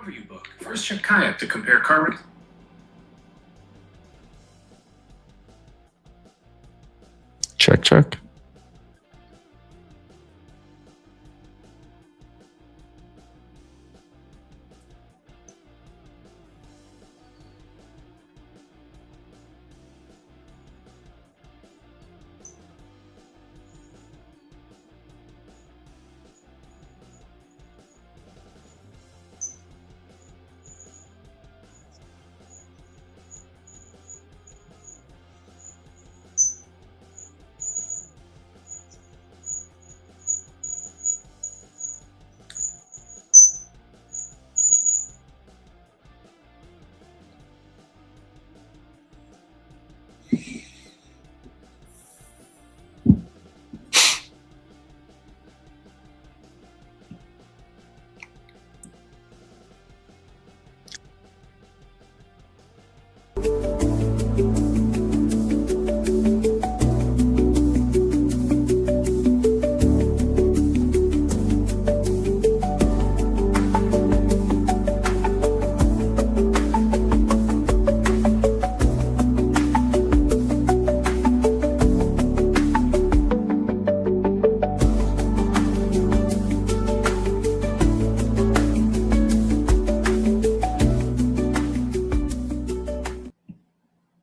Overview book. First check kayak to compare car rates. Check.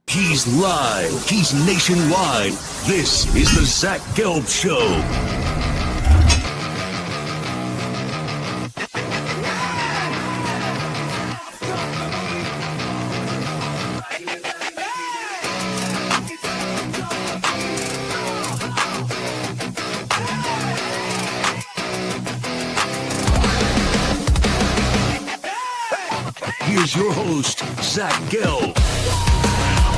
He's live. He's nationwide. This is the Zach Gelb Show. Here's your host, Zach Gelb.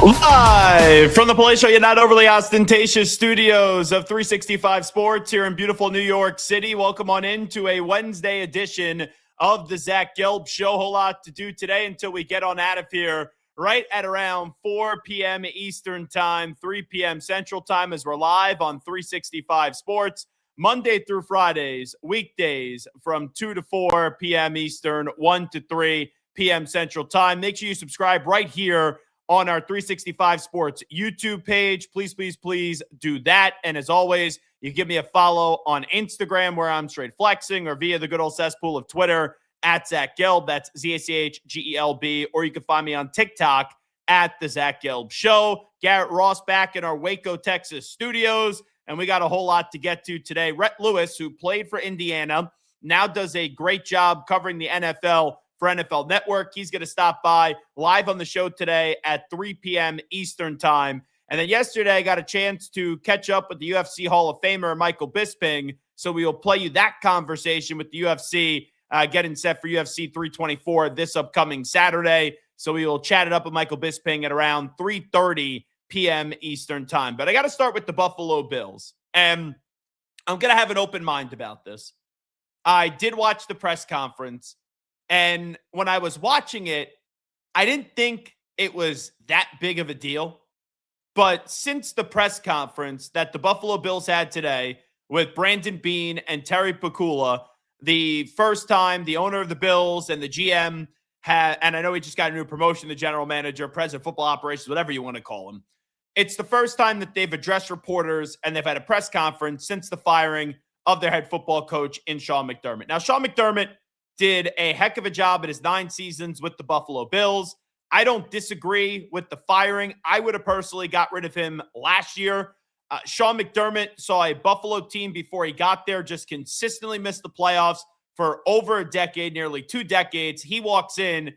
Live from the palatial yet not overly ostentatious studios of 365 Sports here in beautiful New York City. Welcome on into a Wednesday edition of the Zach Gelb Show. Whole lot to do today until we get on out of here right at around 4 p.m. Eastern Time, 3 p.m. Central Time, as we're live on 365 Sports Monday through Fridays, weekdays from 2 to 4 p.m. Eastern, 1 to 3 p.m. Central Time. Make sure you subscribe right here on our 365 Sports YouTube page. Please do that. And as always, you give me a follow on Instagram where I'm straight flexing, or via the good old cesspool of Twitter at Zach Gelb. That's ZACHGELB. Or you can find me on TikTok at the Zach Gelb Show. Garrett Ross back in our Waco, Texas studios. And we got a whole lot to get to today. Rhett Lewis, who played for Indiana, now does a great job covering the NFL for NFL Network. He's going to stop by live on the show today at 3 p.m. Eastern Time. And then yesterday, I got a chance to catch up with the UFC Hall of Famer, Michael Bisping. So we will play you that conversation with the UFC getting set for UFC 324 this upcoming Saturday. So we will chat it up with Michael Bisping at around 3:30 p.m. Eastern Time. But I got to start with the Buffalo Bills. And I'm going to have an open mind about this. I did watch the press conference. And when I was watching it, I didn't think it was that big of a deal. But since the press conference that the Buffalo Bills had today with Brandon Beane and Terry Pacula, the first time the owner of the Bills and the GM had, and I know he just got a new promotion, the general manager, president of football operations, whatever you want to call him. It's the first time that they've addressed reporters and they've had a press conference since the firing of their head football coach in Sean McDermott. Now, Sean McDermott did a heck of a job in his 9 seasons with the Buffalo Bills. I don't disagree with the firing. I would have personally got rid of him last year. Sean McDermott saw a Buffalo team before he got there just consistently miss the playoffs for over a decade, nearly 2 decades. He walks in,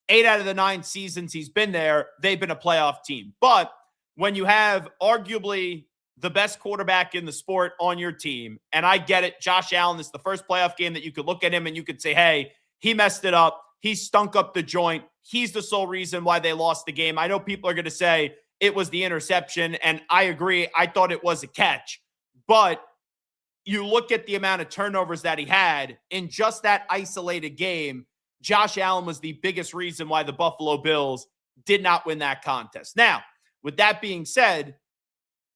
8 out of the 9 seasons he's been there, they've been a playoff team. But when you have arguably the best quarterback in the sport on your team, and I get it, Josh Allen is the first playoff game that you could look at him and you could say, hey, he messed it up. He stunk up the joint. He's the sole reason why they lost the game. I know people are going to say it was the interception, and I agree. I thought it was a catch. But you look at the amount of turnovers that he had in just that isolated game, Josh Allen was the biggest reason why the Buffalo Bills did not win that contest. Now, with that being said,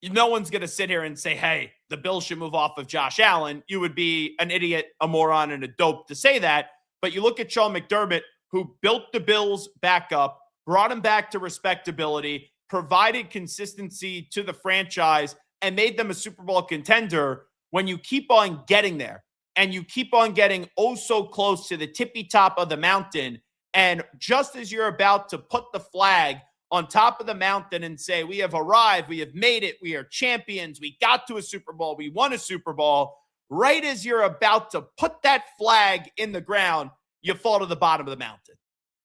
no one's going to sit here and say, hey, the Bills should move off of Josh Allen. You would be an idiot, a moron, and a dope to say that. But you look at Sean McDermott, who built the Bills back up, brought them back to respectability, provided consistency to the franchise, and made them a Super Bowl contender, when you keep on getting there and you keep on getting oh so close to the tippy top of the mountain, and just as you're about to put the flag on top of the mountain and say, we have arrived, we have made it, we are champions, we got to a Super Bowl, we won a Super Bowl, right as you're about to put that flag in the ground, you fall to the bottom of the mountain.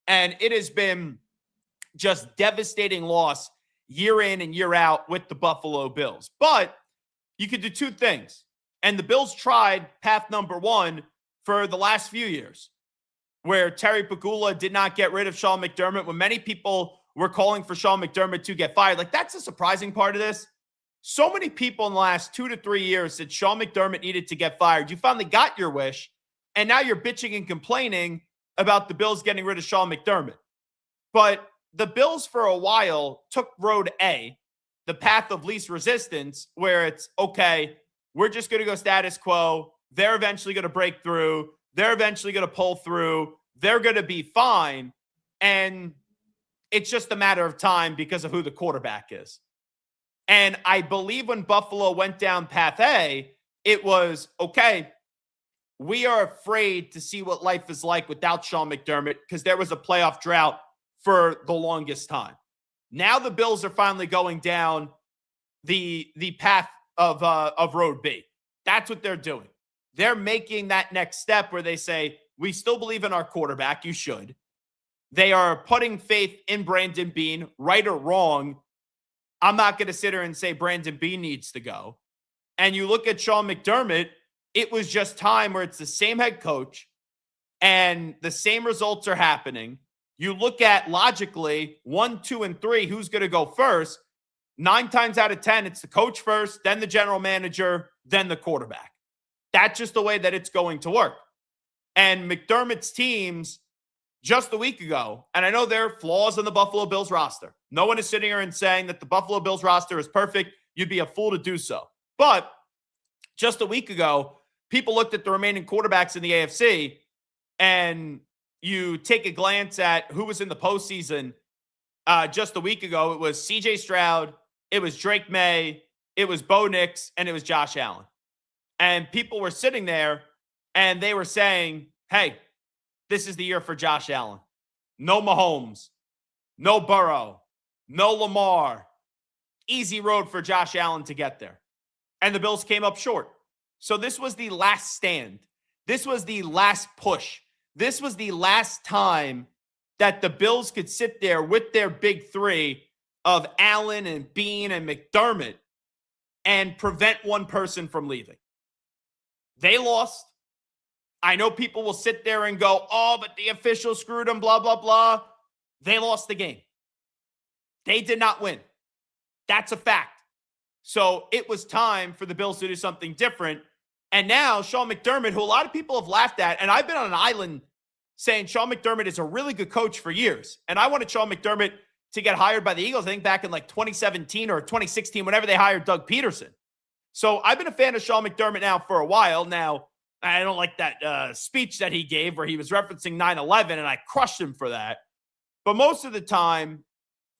And it has been just devastating loss year in and year out with the Buffalo Bills. But you could do two things. And the Bills tried path number one for the last few years, where Terry Pegula did not get rid of Sean McDermott when many people were calling for Sean McDermott to get fired. Like, that's the surprising part of this. So many people in the last 2 to 3 years said Sean McDermott needed to get fired. You finally got your wish, and now you're bitching and complaining about the Bills getting rid of Sean McDermott. But the Bills for a while took road A, the path of least resistance, where it's, okay, we're just going to go status quo. They're eventually going to break through. They're eventually going to pull through. They're going to be fine. And it's just a matter of time because of who the quarterback is. And I believe when Buffalo went down path A, it was, okay, we are afraid to see what life is like without Sean McDermott, because there was a playoff drought for the longest time. Now the Bills are finally going down the path of road B. That's what they're doing. They're making that next step where they say, we still believe in our quarterback. You should. They are putting faith in Brandon Beane, right or wrong. I'm not going to sit here and say Brandon Beane needs to go. And you look at Sean McDermott, it was just time where it's the same head coach and the same results are happening. You look at logically 1, 2, and 3, who's going to go first? 9 times out of 10, it's the coach first, then the general manager, then the quarterback. That's just the way that it's going to work. And McDermott's teams just a week ago, and I know there are flaws in the Buffalo Bills roster. No one is sitting here and saying that the Buffalo Bills roster is perfect. You'd be a fool to do so. But just a week ago, people looked at the remaining quarterbacks in the AFC, and you take a glance at who was in the postseason just a week ago. It was CJ Stroud, it was Drake May, it was Bo Nix, and it was Josh Allen. And people were sitting there and they were saying, hey, this is the year for Josh Allen. No Mahomes, no Burrow, no Lamar. Easy road for Josh Allen to get there. And the Bills came up short. So this was the last stand. This was the last push. This was the last time that the Bills could sit there with their big three of Allen and Beane and McDermott and prevent one person from leaving. They lost. I know people will sit there and go, oh, but the officials screwed them, blah, blah, blah. They lost the game. They did not win. That's a fact. So it was time for the Bills to do something different. And now Sean McDermott, who a lot of people have laughed at, and I've been on an island saying Sean McDermott is a really good coach for years. And I wanted Sean McDermott to get hired by the Eagles, I think back in like 2017 or 2016, whenever they hired Doug Peterson. So I've been a fan of Sean McDermott now for a while. Now, I don't like that speech that he gave where he was referencing 9/11, and I crushed him for that. But most of the time,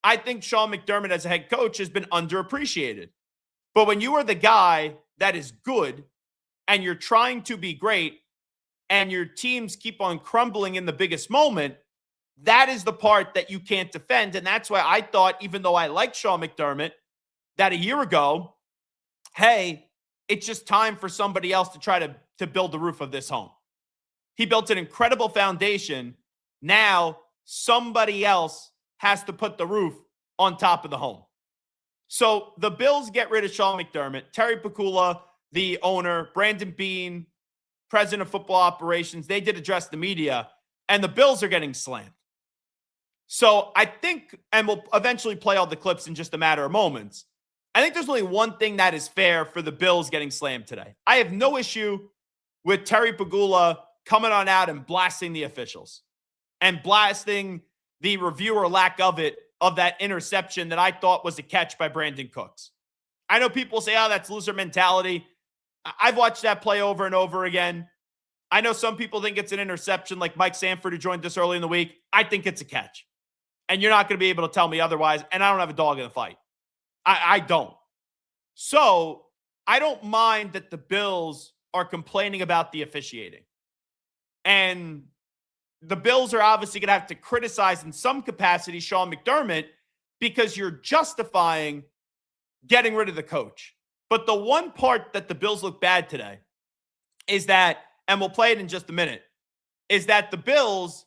I think Sean McDermott as a head coach has been underappreciated. But when you are the guy that is good and you're trying to be great and your teams keep on crumbling in the biggest moment, that is the part that you can't defend. And that's why I thought, even though I liked Sean McDermott, that a year ago, hey, it's just time for somebody else to try to build the roof of this home. He built an incredible foundation. Now somebody else has to put the roof on top of the home. So the Bills get rid of Sean McDermott, Terry Pegula, the owner, Brandon Beane, president of football operations. They did address the media, and the Bills are getting slammed. So I think, and we'll eventually play all the clips in just a matter of moments, I think there's only one thing that is fair for the Bills getting slammed today. I have no issue with Terry Pegula coming on out and blasting the officials and blasting the review or lack of it, of that interception that I thought was a catch by Brandon Cooks. I know people say, oh, that's loser mentality. I've watched that play over and over again. I know some people think it's an interception, like Mike Sanford, who joined us early in the week. I think it's a catch. And you're not going to be able to tell me otherwise. And I don't have a dog in the fight. I don't. So I don't mind that the Bills are complaining about the officiating. And the Bills are obviously going to have to criticize in some capacity Sean McDermott because you're justifying getting rid of the coach. But the one part that the Bills look bad today is that, and we'll play it in just a minute, is that the Bills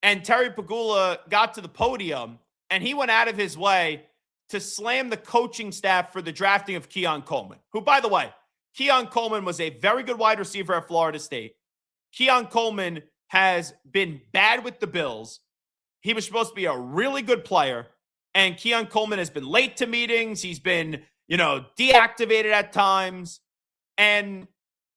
and Terry Pagula got to the podium and he went out of his way to slam the coaching staff for the drafting of Keon Coleman, who, by the way, Keon Coleman was a very good wide receiver at Florida State. Keon Coleman has been bad with the Bills. He was supposed to be a really good player, and Keon Coleman has been late to meetings. He's been, deactivated at times. And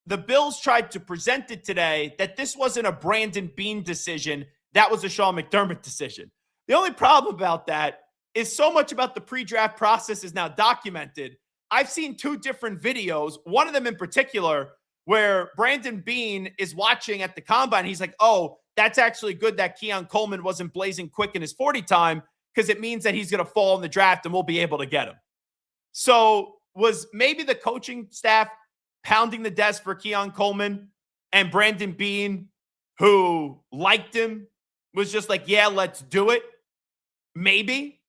the Bills tried to present it today that this wasn't a Brandon Beane decision. That was a Sean McDermott decision. The only problem about that is so much about the pre-draft process is now documented. I've seen two different videos, one of them in particular, where Brandon Beane is watching at the combine. He's like, oh, that's actually good that Keon Coleman wasn't blazing quick in his 40 time because it means that he's going to fall in the draft and we'll be able to get him. So was maybe the coaching staff pounding the desk for Keon Coleman and Brandon Beane, who liked him, was just like, yeah, let's do it? Maybe.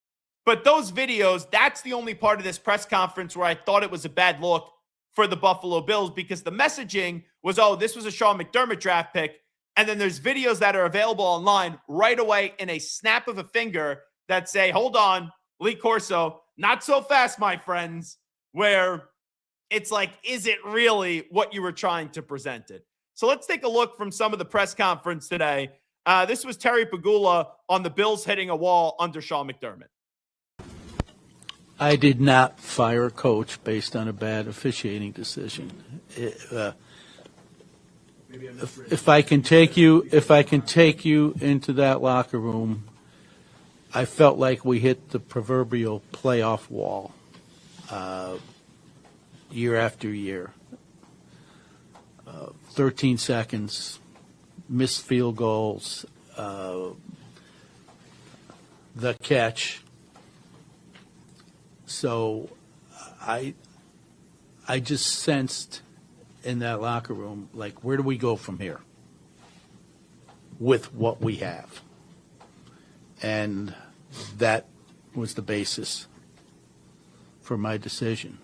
But those videos, that's the only part of this press conference where I thought it was a bad look for the Buffalo Bills because the messaging was, oh, this was a Sean McDermott draft pick. And then there's videos that are available online right away in a snap of a finger that say, hold on, Lee Corso, not so fast, my friends, where it's like, is it really what you were trying to present it? So let's take a look from some of the press conference today. This was Terry Pagula on the Bills hitting a wall under Sean McDermott. I did not fire a coach based on a bad officiating decision. If I can take you into that locker room, I felt like we hit the proverbial playoff wall year after year. 13 seconds, missed field goals, the catch. So I just sensed in that locker room, like, where do we go from here with what we have? And that was the basis for my decision.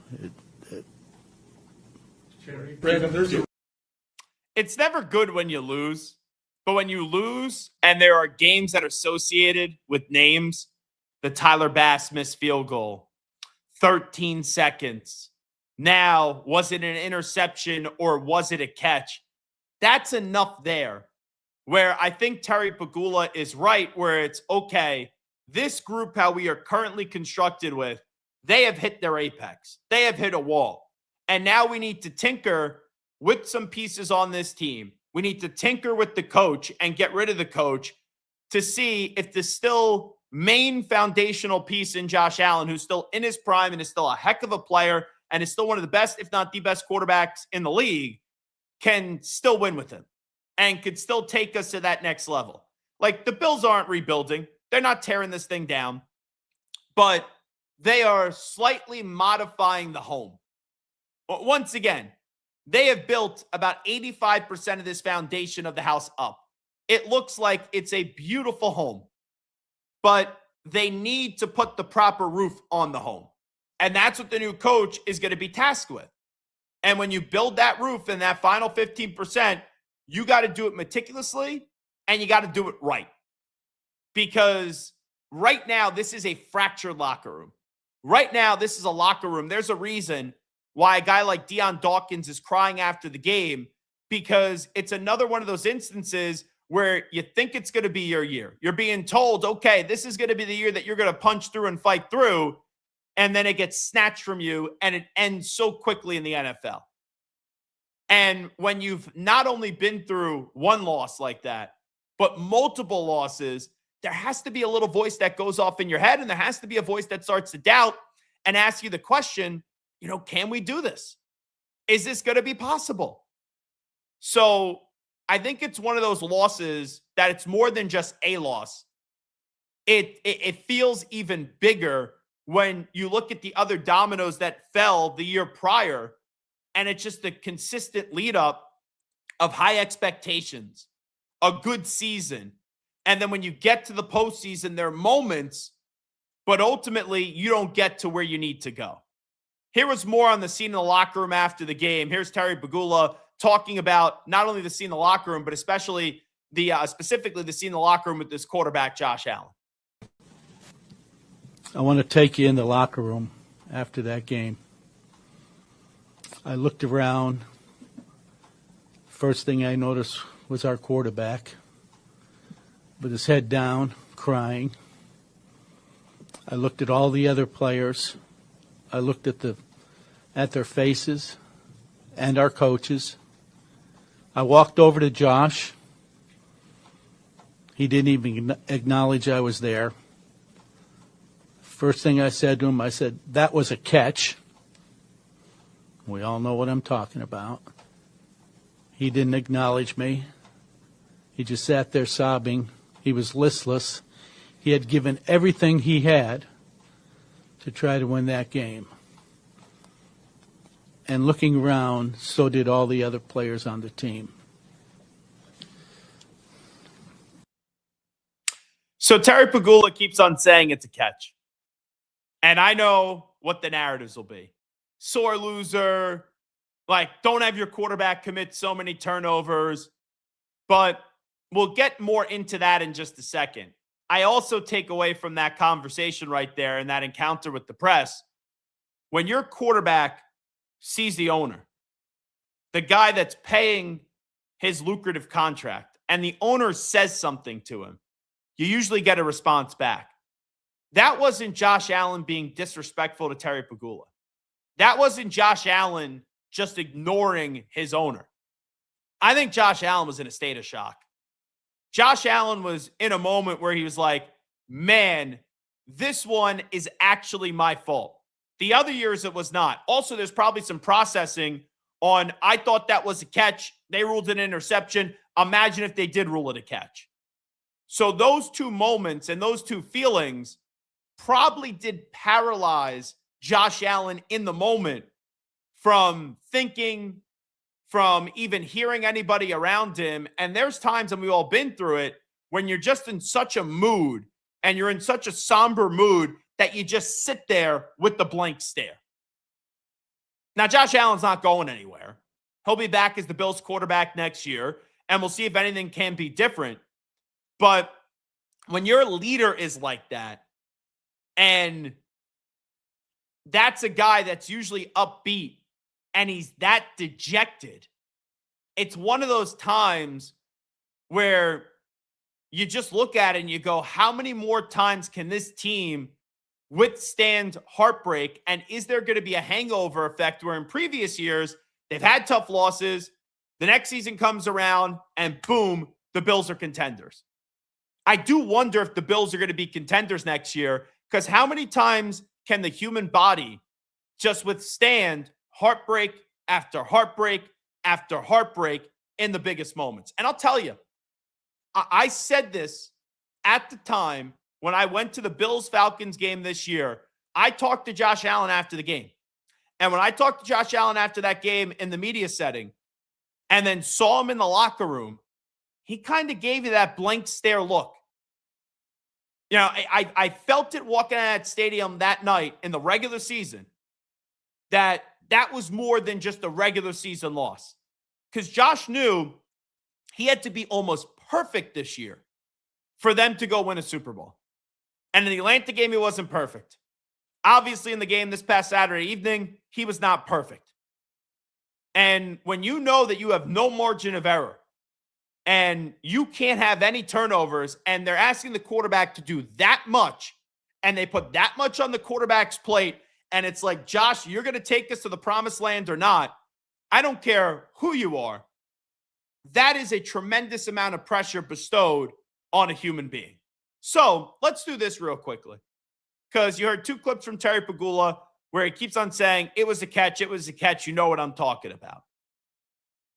It's never good when you lose, but when you lose and there are games that are associated with names, the Tyler Bass missed field goal, 13 seconds. Now, was it an interception or was it a catch? That's enough there where I think Terry Pagula is right, where it's okay. This group, how we are currently constructed with, they have hit their apex. They have hit a wall. And now we need to tinker with some pieces on this team. We need to tinker with the coach and get rid of the coach to see if the still main foundational piece in Josh Allen, who's still in his prime and is still a heck of a player and is still one of the best, if not the best quarterbacks in the league, can still win with him and could still take us to that next level. Like, the Bills aren't rebuilding. They're not tearing this thing down, but they are slightly modifying the home. But once again, they have built about 85% of this foundation of the house up. It looks like it's a beautiful home, but they need to put the proper roof on the home. And that's what the new coach is going to be tasked with. And when you build that roof in that final 15%, you got to do it meticulously and you got to do it right. Because right now, this is a fractured locker room. Right now, this is a locker room. There's a reason why a guy like Dion Dawkins is crying after the game, because it's another one of those instances where you think it's going to be your year. You're being told, okay, this is going to be the year that you're going to punch through and fight through, and then it gets snatched from you, and it ends so quickly in the NFL. And when you've not only been through one loss like that, but multiple losses, there has to be a little voice that goes off in your head, and there has to be a voice that starts to doubt and ask you the question, can we do this? Is this going to be possible? So I think it's one of those losses that it's more than just a loss. It feels even bigger when you look at the other dominoes that fell the year prior, and it's just the consistent lead up of high expectations, a good season. And then when you get to the postseason, there are moments, but ultimately you don't get to where you need to go. Here was more on the scene in the locker room after the game. Here's Terry Pegula talking about not only the scene in the locker room, but especially specifically the scene in the locker room with this quarterback, Josh Allen. I want to take you in the locker room after that game. I looked around. First thing I noticed was our quarterback with his head down, crying. I looked at all the other players. I looked at their faces and our coaches. I walked over to Josh. He didn't even acknowledge I was there. First thing I said to him, I said, "That was a catch." We all know what I'm talking about. He didn't acknowledge me. He just sat there sobbing. He was listless. He had given everything he had to try to win that game. And looking around, so did all the other players on the team. So Terry Pegula keeps on saying it's a catch. And I know what the narratives will be. Sore loser, like don't have your quarterback commit so many turnovers. But we'll get more into that in just a second. I also take away from that conversation right there and that encounter with the press, when your quarterback sees the owner, the guy that's paying his lucrative contract, and the owner says something to him, you usually get a response back. That wasn't Josh Allen being disrespectful to Terry Pegula. That wasn't Josh Allen just ignoring his owner. I think Josh Allen was in a state of shock. Josh Allen was in a moment where he was like, man, this one is actually my fault. The other years it was not. Also, there's probably some processing on, I thought that was a catch. They ruled it an interception. Imagine if they did rule it a catch. So those two moments and those two feelings probably did paralyze Josh Allen in the moment from thinking, from even hearing anybody around him. And there's times, and we've all been through it, when you're just in such a mood and you're in such a somber mood that you just sit there with the blank stare. Now, Josh Allen's not going anywhere. He'll be back as the Bills quarterback next year, and we'll see if anything can be different. But when your leader is like that, and that's a guy that's usually upbeat, and he's that dejected, it's one of those times where you just look at it and you go, how many more times can this team withstand heartbreak? And is there going to be a hangover effect where in previous years they've had tough losses, the next season comes around, and boom, the Bills are contenders? I do wonder if the Bills are going to be contenders next year, because how many times can the human body just withstand heartbreak after heartbreak after heartbreak in the biggest moments? And I'll tell you, I said this at the time when I went to the Bills-Falcons game this year. I talked to Josh Allen after the game. And when I talked to Josh Allen after that game in the media setting and then saw him in the locker room, he kind of gave you that blank stare look. You know, I felt it walking out of that stadium that night in the regular season, that was more than just a regular season loss. Because Josh knew he had to be almost perfect this year for them to go win a Super Bowl. And in the Atlanta game, he wasn't perfect. Obviously, in the game this past Saturday evening, he was not perfect. And when you know that you have no margin of error and you can't have any turnovers, and they're asking the quarterback to do that much, and they put that much on the quarterback's plate, and it's like, Josh, you're going to take us to the promised land or not. I don't care who you are. That is a tremendous amount of pressure bestowed on a human being. So let's do this real quickly, because you heard two clips from Terry Pegula where he keeps on saying, it was a catch, it was a catch. You know what I'm talking about.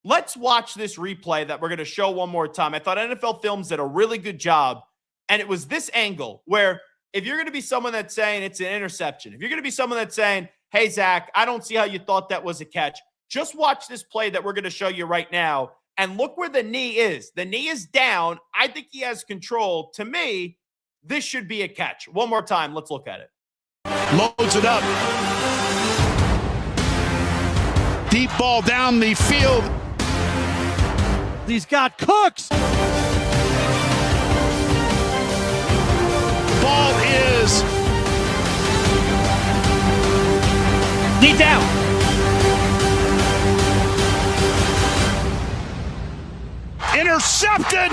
Let's watch this replay that we're going to show one more time. I thought NFL Films did a really good job, and it was this angle where if you're going to be someone that's saying it's an interception, if you're going to be someone that's saying, hey, Zach, I don't see how you thought that was a catch, just watch this play that we're going to show you right now, and look where the knee is. The knee is down. I think he has control. To me, this should be a catch. One more time. Let's look at it. Loads it up. Deep ball down the field. He's got Cooks. Ball is Knee down. intercepted.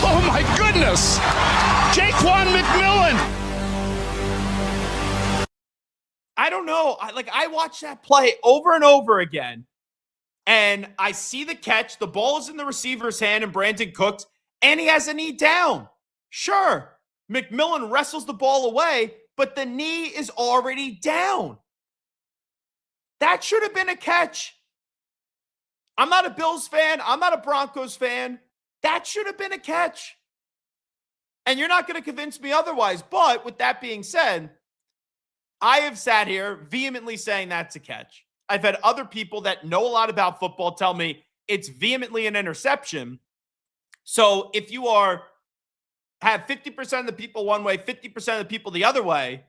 Oh my goodness. Jaquan McMillan. I don't know. I watched that play over and over again, and I see the catch. The ball is in the receiver's hand, and Brandon Cooks, and he has a knee down. Sure, McMillan wrestles the ball away, but the knee is already down. That should have been a catch. I'm not a Bills fan. I'm not a Broncos fan. That should have been a catch. And you're not going to convince me otherwise. But with that being said, I have sat here vehemently saying that's a catch. I've had other people that know a lot about football tell me it's vehemently an interception. So if you have 50% of the people one way, 50% of the people the other way,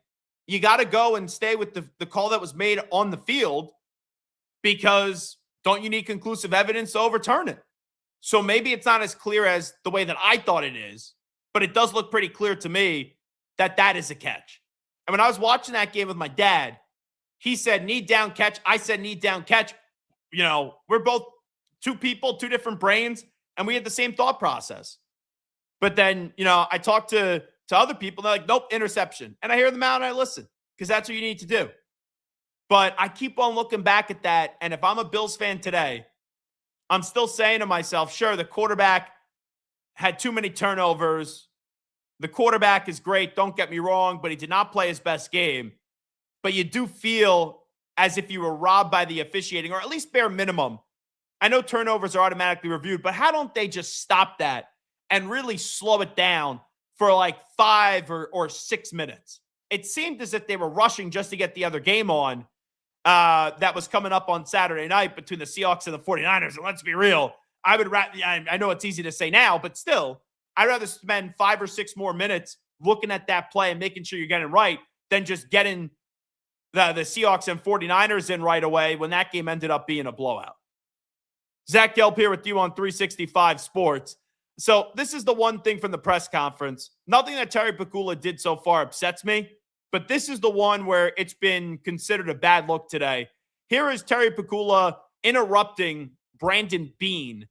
you got to go and stay with the call that was made on the field, because don't you need conclusive evidence to overturn it? So maybe it's not as clear as the way that I thought it is, but it does look pretty clear to me that that is a catch. And when I was watching that game with my dad, he said knee down catch. I said knee down catch. You know, we're both two people, two different brains, and we had the same thought process. But then, you know, I talked to other people, they're like, nope, interception. And I hear them out and I listen, because that's what you need to do. But I keep on looking back at that, and if I'm a Bills fan today, I'm still saying to myself, sure, the quarterback had too many turnovers. The quarterback is great, don't get me wrong, but he did not play his best game. But you do feel as if you were robbed by the officiating, or at least bare minimum. I know turnovers are automatically reviewed, but how don't they just stop that and really slow it down for like 5 or 6 minutes? It seemed as if they were rushing just to get the other game on that was coming up on Saturday night between the Seahawks and the 49ers. And let's be real, I would rather, I know it's easy to say now, but still, I'd rather spend 5 or 6 more minutes looking at that play and making sure you're getting right than just getting the Seahawks and 49ers in right away when that game ended up being a blowout. Zach Gelb here with you on 365 Sports. So this is the one thing from the press conference. Nothing that Terry Pegula did so far upsets me, but this is the one where it's been considered a bad look today. Here is Terry Pegula interrupting Brandon Beane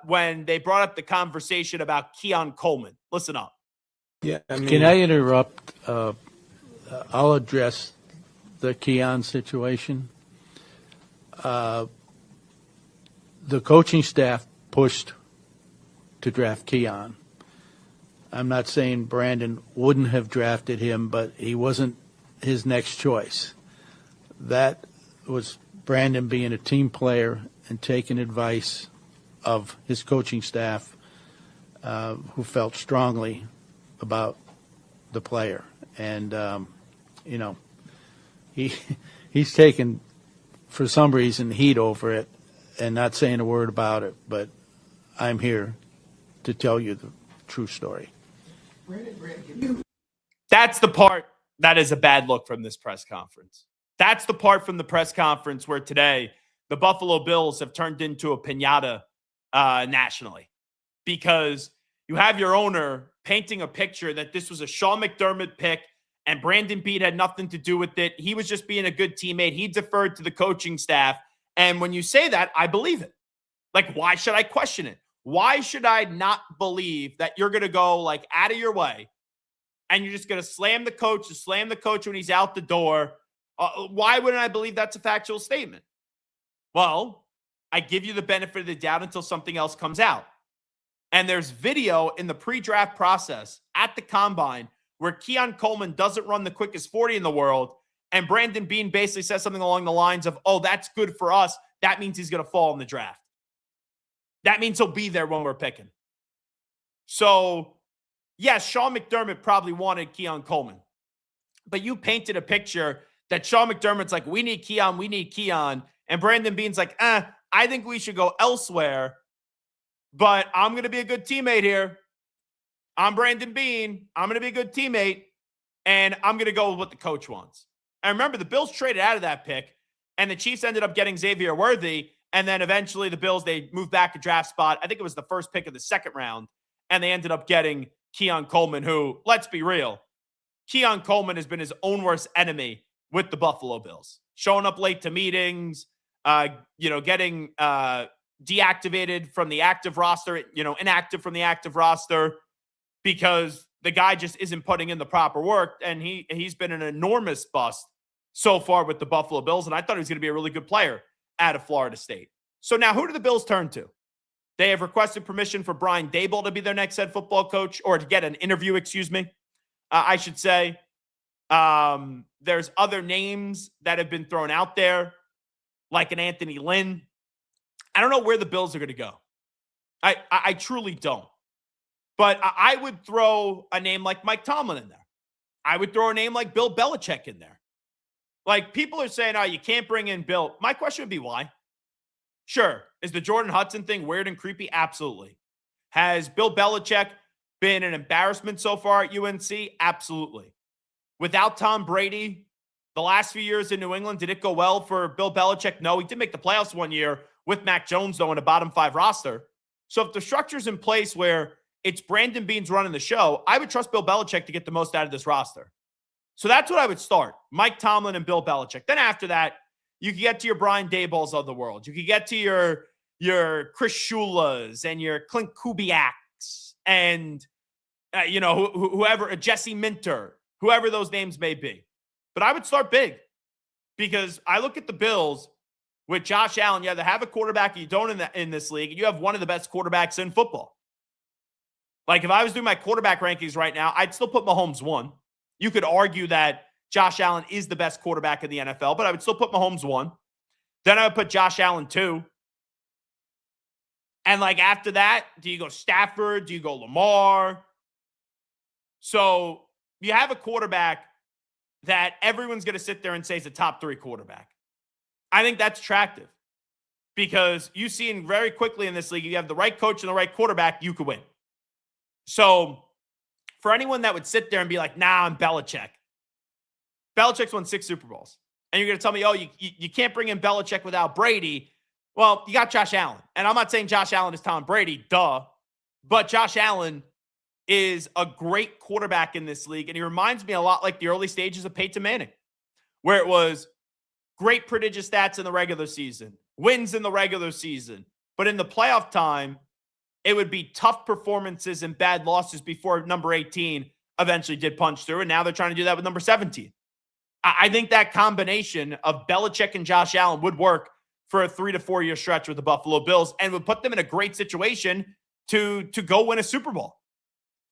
when they brought up the conversation about Keon Coleman. Listen up. Yeah, can I interrupt? I'll address the Keon situation. The coaching staff pushed to draft Keon. I'm not saying Brandon wouldn't have drafted him, but he wasn't his next choice. That was Brandon being a team player and taking advice of his coaching staff, who felt strongly about the player. And, you know, he's taken, for some reason, heat over it and not saying a word about it. But I'm here to tell you the true story. That's the part that is a bad look from this press conference. That's the part from the press conference where today the Buffalo Bills have turned into a piñata nationally, because you have your owner painting a picture that this was a Sean McDermott pick and Brandon Beane had nothing to do with it. He was just being a good teammate. He deferred to the coaching staff. And when you say that, I believe it. Like, why should I question it? Why should I not believe that you're going to go like out of your way and you're just going to slam the coach when he's out the door? Why wouldn't I believe that's a factual statement? Well, I give you the benefit of the doubt until something else comes out. And there's video in the pre-draft process at the combine where Keon Coleman doesn't run the quickest 40 in the world. And Brandon Beane basically says something along the lines of, oh, that's good for us. That means he's going to fall in the draft. That means he'll be there when we're picking. So, yes, Sean McDermott probably wanted Keon Coleman. But you painted a picture that Sean McDermott's like, we need Keon. And Brandon Beane's like, I think we should go elsewhere. But I'm going to be a good teammate here. I'm Brandon Beane. I'm going to be a good teammate. And I'm going to go with what the coach wants. And remember, the Bills traded out of that pick. And the Chiefs ended up getting Xavier Worthy. And then eventually the Bills, they moved back a draft spot. I think it was the first pick of the second round. And they ended up getting Keon Coleman, who, let's be real, Keon Coleman has been his own worst enemy with the Buffalo Bills. Showing up late to meetings, getting deactivated from the active roster, inactive from the active roster because the guy just isn't putting in the proper work. And he's been an enormous bust so far with the Buffalo Bills. And I thought he was going to be a really good player out of Florida State. So now who do the Bills turn to? They have requested permission for Brian Daboll to be their next head football coach, or to get an interview, I should say. There's other names that have been thrown out there, like an Anthony Lynn. I don't know where the Bills are going to go. I truly don't. But I would throw a name like Mike Tomlin in there. I would throw a name like Bill Belichick in there. Like, people are saying, you can't bring in Bill. My question would be why? Sure. Is the Jordan Hudson thing weird and creepy? Absolutely. Has Bill Belichick been an embarrassment so far at UNC? Absolutely. Without Tom Brady, the last few years in New England, did it go well for Bill Belichick? No, he did make the playoffs one year with Mac Jones, though, in a bottom 5 roster. So if the structure's in place where it's Brandon Beane's running the show, I would trust Bill Belichick to get the most out of this roster. So that's what I would start. Mike Tomlin and Bill Belichick. Then after that, you can get to your Brian Dabolls of the world. You can get to your Chris Shulas and your Clint Kubiaks and, whoever, Jesse Minter, whoever those names may be. But I would start big because I look at the Bills with Josh Allen. You either have a quarterback or you don't in this league, and you have one of the best quarterbacks in football. Like, if I was doing my quarterback rankings right now, I'd still put Mahomes 1. You could argue that Josh Allen is the best quarterback in the NFL, but I would still put Mahomes 1. Then I would put Josh Allen 2. And after that, do you go Stafford? Do you go Lamar? So you have a quarterback that everyone's going to sit there and say is a top 3 quarterback. I think that's attractive because you've seen very quickly in this league, you have the right coach and the right quarterback, you could win. So for anyone that would sit there and be like, nah, I'm Belichick. Belichick's won 6 Super Bowls. And you're going to tell me, you can't bring in Belichick without Brady. Well, you got Josh Allen. And I'm not saying Josh Allen is Tom Brady, duh. But Josh Allen is a great quarterback in this league. And he reminds me a lot like the early stages of Peyton Manning, where it was great prodigious stats in the regular season, wins in the regular season. But in the playoff time, it would be tough performances and bad losses before number 18 eventually did punch through. And now they're trying to do that with number 17. I think that combination of Belichick and Josh Allen would work for a 3 to 4 year stretch with the Buffalo Bills and would put them in a great situation to go win a Super Bowl.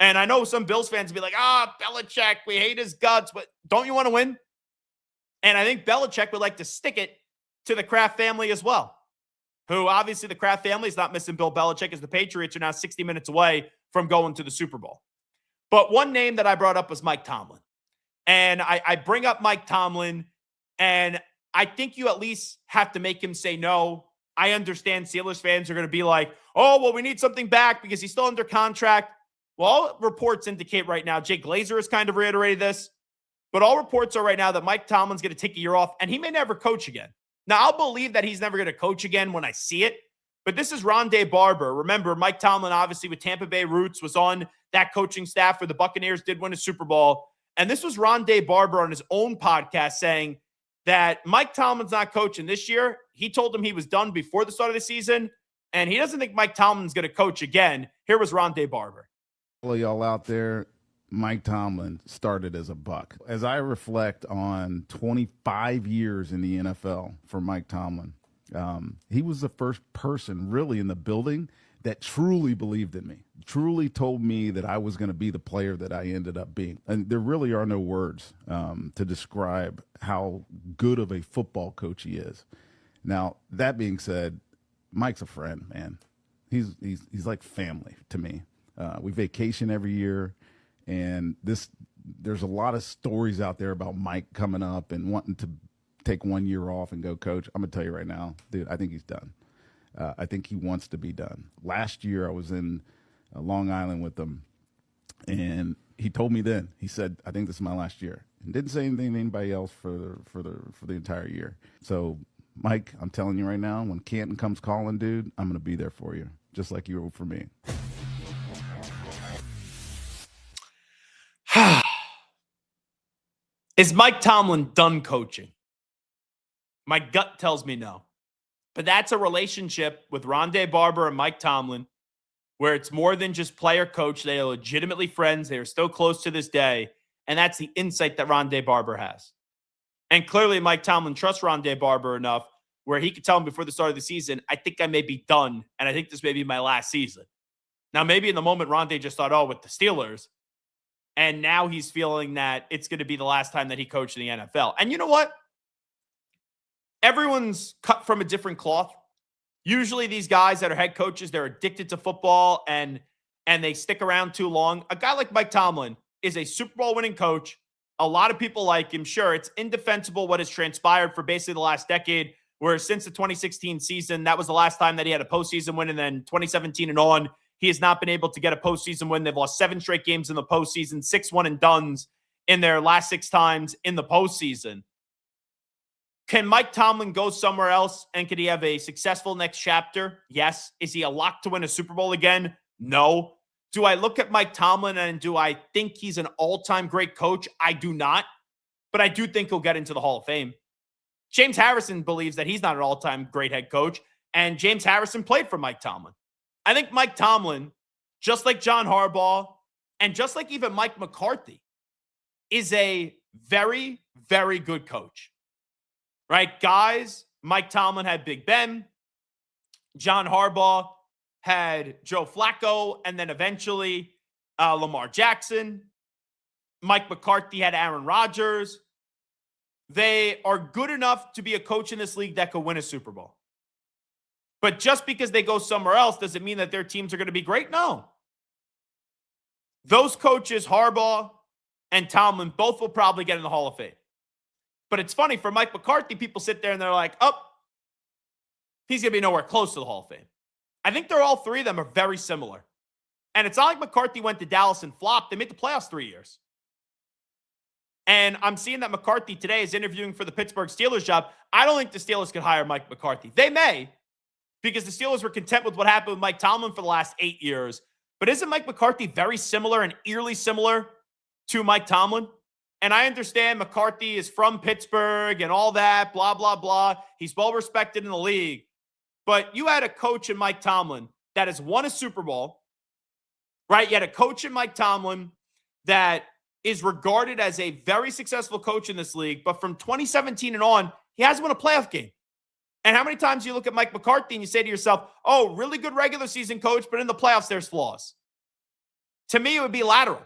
And I know some Bills fans would be like, Belichick, we hate his guts, but don't you want to win? And I think Belichick would like to stick it to the Kraft family as well, who obviously the Kraft family is not missing Bill Belichick as the Patriots are now 60 minutes away from going to the Super Bowl. But one name that I brought up was Mike Tomlin. And I bring up Mike Tomlin, and I think you at least have to make him say no. I understand Steelers fans are going to be like, we need something back because he's still under contract. Well, all reports indicate right now, Jay Glazer has kind of reiterated this, but all reports are right now that Mike Tomlin's going to take a year off, and he may never coach again. Now, I'll believe that he's never going to coach again when I see it, but this is Rondé Barber. Remember, Mike Tomlin, obviously, with Tampa Bay roots, was on that coaching staff where the Buccaneers did win a Super Bowl. And this was Rondé Barber on his own podcast saying that Mike Tomlin's not coaching this year. He told him he was done before the start of the season, and he doesn't think Mike Tomlin's going to coach again. Here was Rondé Barber. All y'all out there, Mike Tomlin started as a buck. As I reflect on 25 years in the NFL for Mike Tomlin, he was the first person really in the building that truly believed in me, truly told me that I was going to be the player that I ended up being. And there really are no words to describe how good of a football coach he is. Now, that being said, Mike's a friend, man. He's like family to me. We vacation every year, and there's a lot of stories out there about Mike coming up and wanting to take 1 year off and go coach. I'm gonna tell you right now, dude, I think he's done. I think he wants to be done. Last year, I was in Long Island with him, and he told me then. He said, "I think this is my last year," and didn't say anything to anybody else for the entire year. So, Mike, I'm telling you right now, when Canton comes calling, dude, I'm gonna be there for you, just like you were for me. Is Mike Tomlin done coaching? My gut tells me no. But that's a relationship with Rondé Barber and Mike Tomlin where it's more than just player coach. They are legitimately friends. They are still close to this day. And that's the insight that Rondé Barber has. And clearly Mike Tomlin trusts Rondé Barber enough where he could tell him before the start of the season, I think I may be done, and I think this may be my last season. Now, maybe in the moment, Rondé just thought, oh, with the Steelers. And now he's feeling that it's going to be the last time that he coached in the NFL. And you know what? Everyone's cut from a different cloth. Usually these guys that are head coaches, they're addicted to football and they stick around too long. A guy like Mike Tomlin is a Super Bowl winning coach. A lot of people like him. Sure, it's indefensible what has transpired for basically the last decade, where since the 2016 season, that was the last time that he had a postseason win. And then 2017 and on, he has not been able to get a postseason win. They've lost 7 straight games in the postseason, 6 one-and-dones in their last 6 times in the postseason. Can Mike Tomlin go somewhere else, and could he have a successful next chapter? Yes. Is he a lock to win a Super Bowl again? No. Do I look at Mike Tomlin and do I think he's an all-time great coach? I do not. But I do think he'll get into the Hall of Fame. James Harrison believes that he's not an all-time great head coach, and James Harrison played for Mike Tomlin. I think Mike Tomlin, just like John Harbaugh, and just like even Mike McCarthy, is a very, very good coach. Right, guys? Mike Tomlin had Big Ben. John Harbaugh had Joe Flacco, and then eventually Lamar Jackson. Mike McCarthy had Aaron Rodgers. They are good enough to be a coach in this league that could win a Super Bowl. But just because they go somewhere else, does it mean that their teams are going to be great? No. Those coaches, Harbaugh and Tomlin, both will probably get in the Hall of Fame. But it's funny, for Mike McCarthy, people sit there and they're like, oh, he's going to be nowhere close to the Hall of Fame. I think they're all three of them are very similar. And it's not like McCarthy went to Dallas and flopped. They made the playoffs 3 years. And I'm seeing that McCarthy today is interviewing for the Pittsburgh Steelers job. I don't think the Steelers could hire Mike McCarthy. They may, because the Steelers were content with what happened with Mike Tomlin for the last 8 years. But isn't Mike McCarthy very similar and eerily similar to Mike Tomlin? And I understand McCarthy is from Pittsburgh and all that, blah, blah, blah. He's well respected in the league. But you had a coach in Mike Tomlin that has won a Super Bowl, right? You had a coach in Mike Tomlin that is regarded as a very successful coach in this league. But from 2017 and on, he hasn't won a playoff game. And how many times do you look at Mike McCarthy and you say to yourself, oh, really good regular season coach, but in the playoffs, there's flaws. To me, it would be lateral.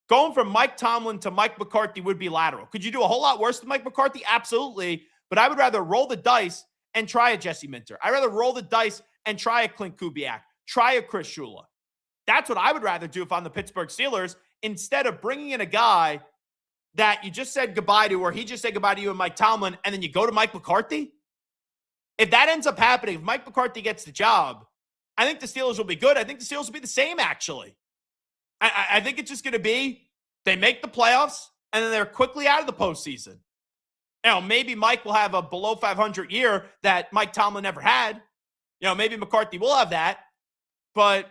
Going from Mike Tomlin to Mike McCarthy would be lateral. Could you do a whole lot worse than Mike McCarthy? Absolutely. But I would rather roll the dice and try a Jesse Minter. I'd rather roll the dice and try a Clint Kubiak, try a Chris Shula. That's what I would rather do if I'm the Pittsburgh Steelers, instead of bringing in a guy that you just said goodbye to, or he just said goodbye to you and Mike Tomlin, and then you go to Mike McCarthy. If that ends up happening, if Mike McCarthy gets the job, I think the Steelers will be good. I think the Steelers will be the same, actually. I think it's just going to be they make the playoffs, and then they're quickly out of the postseason. Maybe Mike will have a below 500 year that Mike Tomlin never had. Maybe McCarthy will have that. But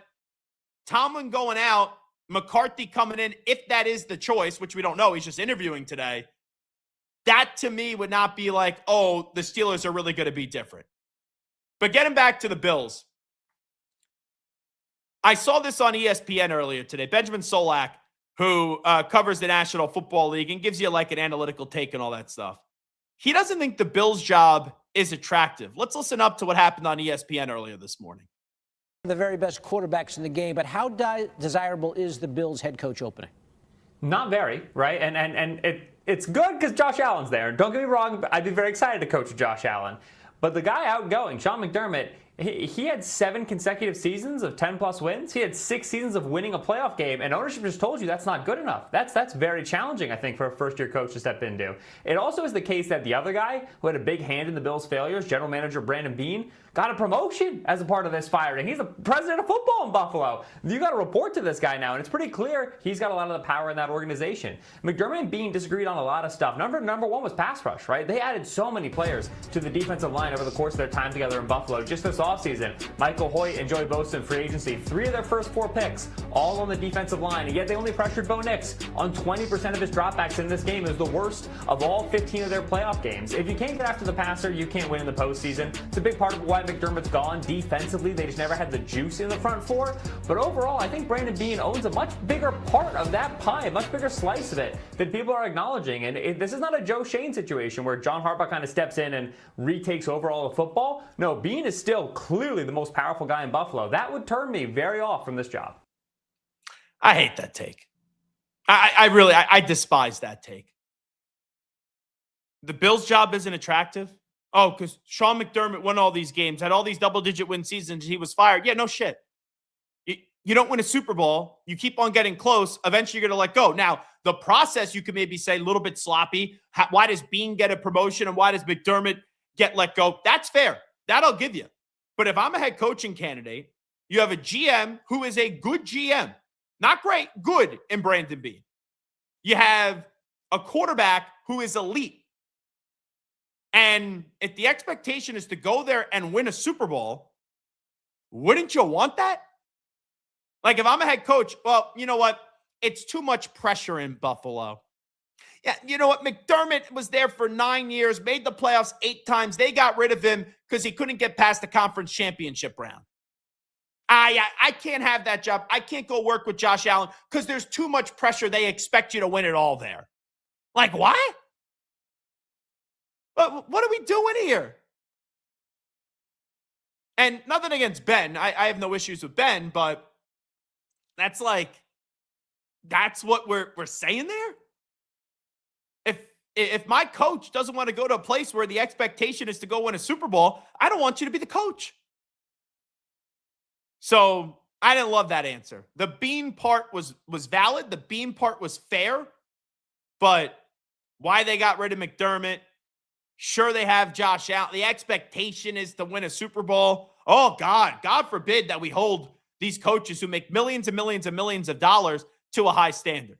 Tomlin going out, McCarthy coming in, if that is the choice, which we don't know, he's just interviewing today, that to me would not be like, oh, the Steelers are really going to be different. But getting back to the Bills, I saw this on ESPN earlier today. Benjamin Solak, who covers the National Football League and gives you like an analytical take and all that stuff. He doesn't think the Bills' job is attractive. Let's listen up to what happened on ESPN earlier this morning. The very best quarterbacks in the game, but how desirable is the Bills' head coach opening? Not very, right? And it's good because Josh Allen's there. Don't get me wrong, I'd be very excited to coach Josh Allen. But the guy outgoing, Sean McDermott, He had 7 consecutive seasons of 10-plus wins. He had 6 seasons of winning a playoff game, and ownership just told you that's not good enough. That's very challenging, I think, for a first-year coach to step into. It also is the case that the other guy who had a big hand in the Bills' failures, general manager Brandon Beane, got a promotion as a part of this firing. He's the president of football in Buffalo. You got to report to this guy now, and it's pretty clear he's got a lot of the power in that organization. McDermott and Beane disagreed on a lot of stuff. Number one was pass rush, right? They added so many players to the defensive line over the course of their time together in Buffalo. Just this offseason, Michael Hoyt and Joey Bosa in free agency, 3 of their first 4 picks, all on the defensive line, and yet they only pressured Bo Nix on 20% of his dropbacks in this game. It was the worst of all 15 of their playoff games. If you can't get after the passer, you can't win in the postseason. It's a big part of why McDermott's gone. Defensively, they just never had the juice in the front 4. But overall, I think Brandon Beane owns a much bigger part of that pie, a much bigger slice of it that people are acknowledging. And this is not a Joe Shane situation where John Harbaugh kind of steps in and retakes over all of football. No, Beane is still clearly the most powerful guy in Buffalo. That would turn me very off from this job. I hate that take. I despise that take. The Bills' job isn't attractive. Oh, because Sean McDermott won all these games, had all these double-digit win seasons, he was fired. Yeah, no shit. You don't win a Super Bowl. You keep on getting close. Eventually, you're going to let go. Now, the process, you could maybe say a little bit sloppy. Why does Beane get a promotion and why does McDermott get let go? That's fair. That I'll give you. But if I'm a head coaching candidate, you have a GM who is a good GM. Not great, good in Brandon Beane. You have a quarterback who is elite. And if the expectation is to go there and win a Super Bowl, wouldn't you want that? Like if I'm a head coach, well, you know what? It's too much pressure in Buffalo. Yeah, you know what? McDermott was there for 9 years, made the playoffs 8 times. They got rid of him because he couldn't get past the conference championship round. I can't have that job. I can't go work with Josh Allen because there's too much pressure. They expect you to win it all there. Like what? What are we doing here? And nothing against Ben. I have no issues with Ben, but that's what we're saying there? If my coach doesn't want to go to a place where the expectation is to go win a Super Bowl, I don't want you to be the coach. So I didn't love that answer. The Beane part was valid. The Beane part was fair. But why they got rid of McDermott, sure, they have Josh Allen. The expectation is to win a Super Bowl. Oh, God forbid that we hold these coaches who make millions and millions and millions of dollars to a high standard.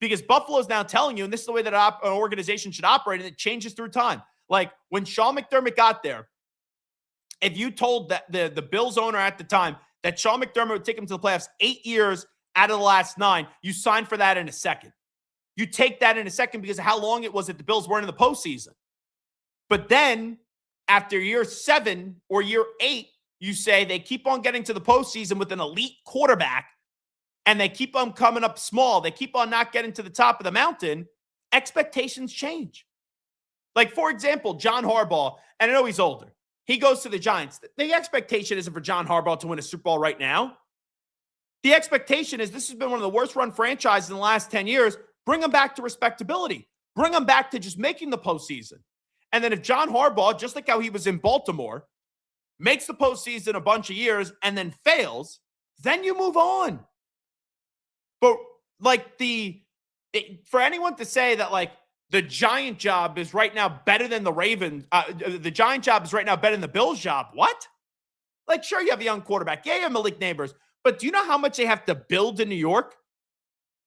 Because Buffalo's now telling you, and this is the way that an organization should operate, and it changes through time. Like when Sean McDermott got there, if you told that the Bills owner at the time that Sean McDermott would take him to the playoffs 8 years out of the last 9, you sign for that in a second. You take that in a second because of how long it was that the Bills weren't in the postseason. But then after year 7 or year 8, you say they keep on getting to the postseason with an elite quarterback and they keep on coming up small. They keep on not getting to the top of the mountain. Expectations change. Like, for example, John Harbaugh, and I know he's older. He goes to the Giants. The expectation isn't for John Harbaugh to win a Super Bowl right now. The expectation is this has been one of the worst run franchises in the last 10 years. Bring them back to respectability. Bring them back to just making the postseason. And then if John Harbaugh, just like how he was in Baltimore, makes the postseason a bunch of years and then fails, then you move on. But like for anyone to say that like the Giant job is right now better than the Ravens, the Giant job is right now better than the Bills job. What? Like, sure, you have a young quarterback. Yeah, you have Malik Neighbors. But do you know how much they have to build in New York?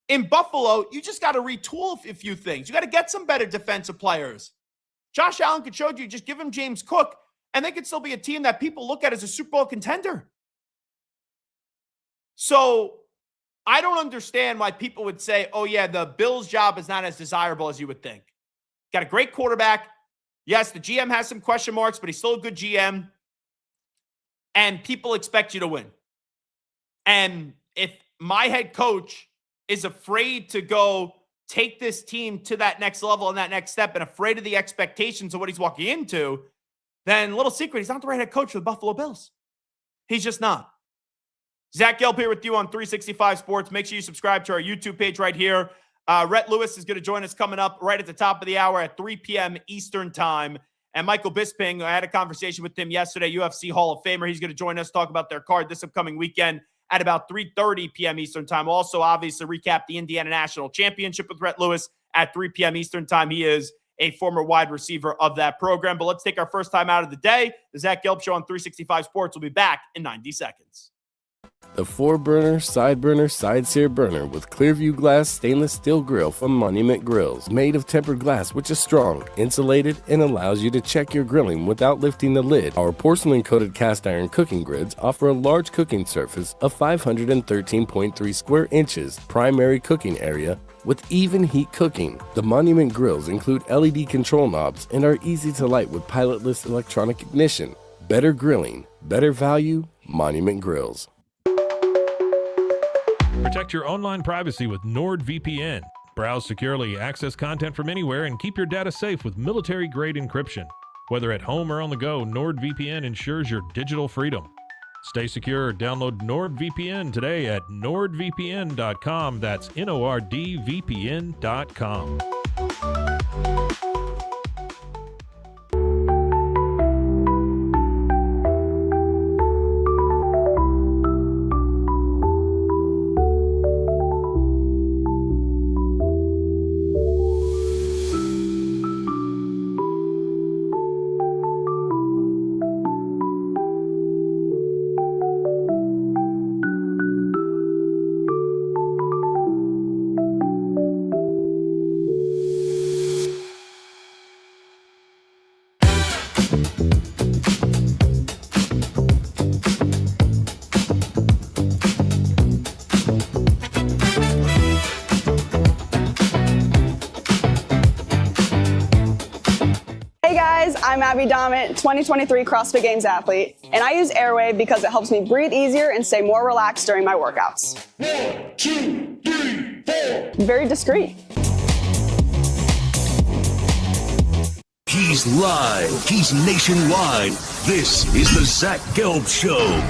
In Buffalo, you just got to retool a few things. You got to get some better defensive players. Josh Allen could show you, just give him James Cook, and they could still be a team that people look at as a Super Bowl contender. So I don't understand why people would say, oh, yeah, the Bills' job is not as desirable as you would think. Got a great quarterback. Yes, the GM has some question marks, but he's still a good GM. And people expect you to win. And if my head coach is afraid to go take this team to that next level and that next step and afraid of the expectations of what he's walking into, then little secret, he's not the right head coach for the Buffalo Bills. He's just not. Zach Gelb here with you on 365 Sports. Make sure you subscribe to our YouTube page right here. Rhett Lewis is going to join us coming up right at the top of the hour at 3 p.m. Eastern time. And Michael Bisping, I had a conversation with him yesterday, UFC Hall of Famer. He's going to join us, talk about their card this upcoming weekend at about 3:30 p.m. Eastern time. Also, obviously, recap the Indiana National Championship with Rhett Lewis at 3 p.m. Eastern time. He is a former wide receiver of that program. But let's take our first time out of the day. The Zach Gelb Show on 365 Sports will be back in 90 seconds. The 4-burner, side sear burner with Clearview glass stainless steel grill from Monument Grills. Made of tempered glass, which is strong, insulated, and allows you to check your grilling without lifting the lid. Our porcelain-coated cast iron cooking grids offer a large cooking surface of 513.3 square inches, primary cooking area, with even heat cooking. The Monument Grills include LED control knobs and are easy to light with pilotless electronic ignition. Better grilling, better value, Monument Grills. Protect your online privacy with NordVPN. Browse securely, access content from anywhere, and keep your data safe with military-grade encryption. Whether at home or on the go, NordVPN ensures your digital freedom. Stay secure. Download NordVPN today at nordvpn.com. That's NORDVPN.com. I'm Abby Dommett, 2023 CrossFit Games athlete, and I use Airwave because it helps me breathe easier and stay more relaxed during my workouts. 1, 2, 3, 4. Very discreet. He's live. He's nationwide. This is the Zach Gelb Show.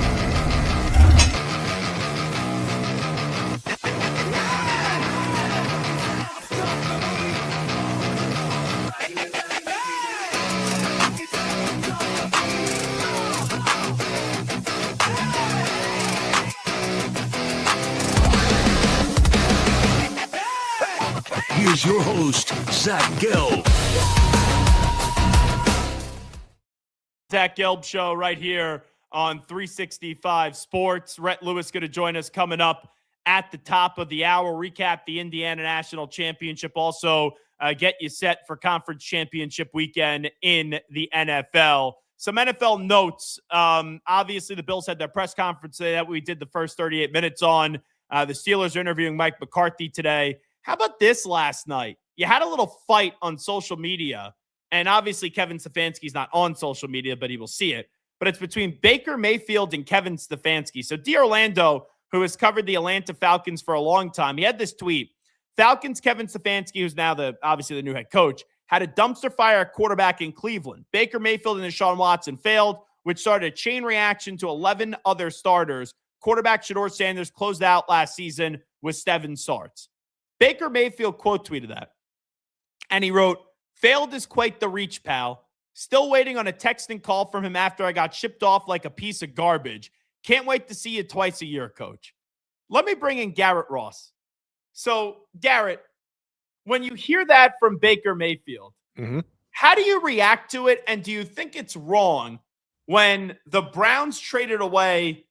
Here's your host, Zach Gelb. Zach Gelb Show right here on 365 Sports. Rhett Lewis going to join us coming up at the top of the hour. Recap the Indiana National Championship. Also, get you set for Conference Championship weekend in the NFL. Some NFL notes. Obviously, the Bills had their press conference today that we did the first 38 minutes on. The Steelers are interviewing Mike McCarthy today. How about this last night? You had a little fight on social media, and obviously Kevin Stefanski's not on social media, but he will see it. But it's between Baker Mayfield and Kevin Stefanski. So D'Orlando, who has covered the Atlanta Falcons for a long time, he had this tweet. Falcons Kevin Stefanski, who's now obviously the new head coach, had a dumpster fire at quarterback in Cleveland. Baker Mayfield and Deshaun Watson failed, which started a chain reaction to 11 other starters. Quarterback Shedeur Sanders closed out last season with 7 starts. Baker Mayfield quote tweeted that. And he wrote, "Failed is quite the reach, pal. Still waiting on a text and call from him after I got shipped off like a piece of garbage. Can't wait to see you twice a year, coach." Let me bring in Garrett Ross. So, Garrett, when you hear that from Baker Mayfield, how do you react to it? And do you think it's wrong when the Browns traded away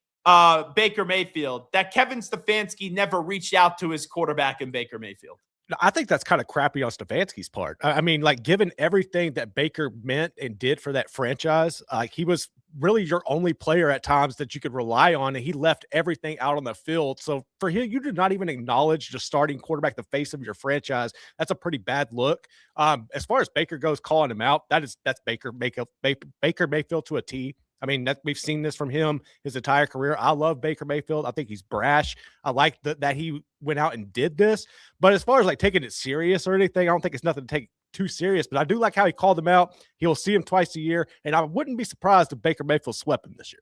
Baker Mayfield that Kevin Stefanski never reached out to his quarterback in Baker Mayfield? I think that's kind of crappy on Stefanski's part. I mean, like, given everything that Baker meant and did for that franchise, he was really your only player at times that you could rely on, and he left everything out on the field. So for him, you did not even acknowledge the starting quarterback, the face of your franchise. That's a pretty bad look. As far as Baker goes, calling him out, that's Baker Mayfield to a T. I mean, we've seen this from him his entire career. I love Baker Mayfield. I think he's brash. I like that he went out and did this. But as far as like taking it serious or anything, I don't think it's nothing to take too serious. But I do like how he called him out. He'll see him twice a year. And I wouldn't be surprised if Baker Mayfield swept him this year.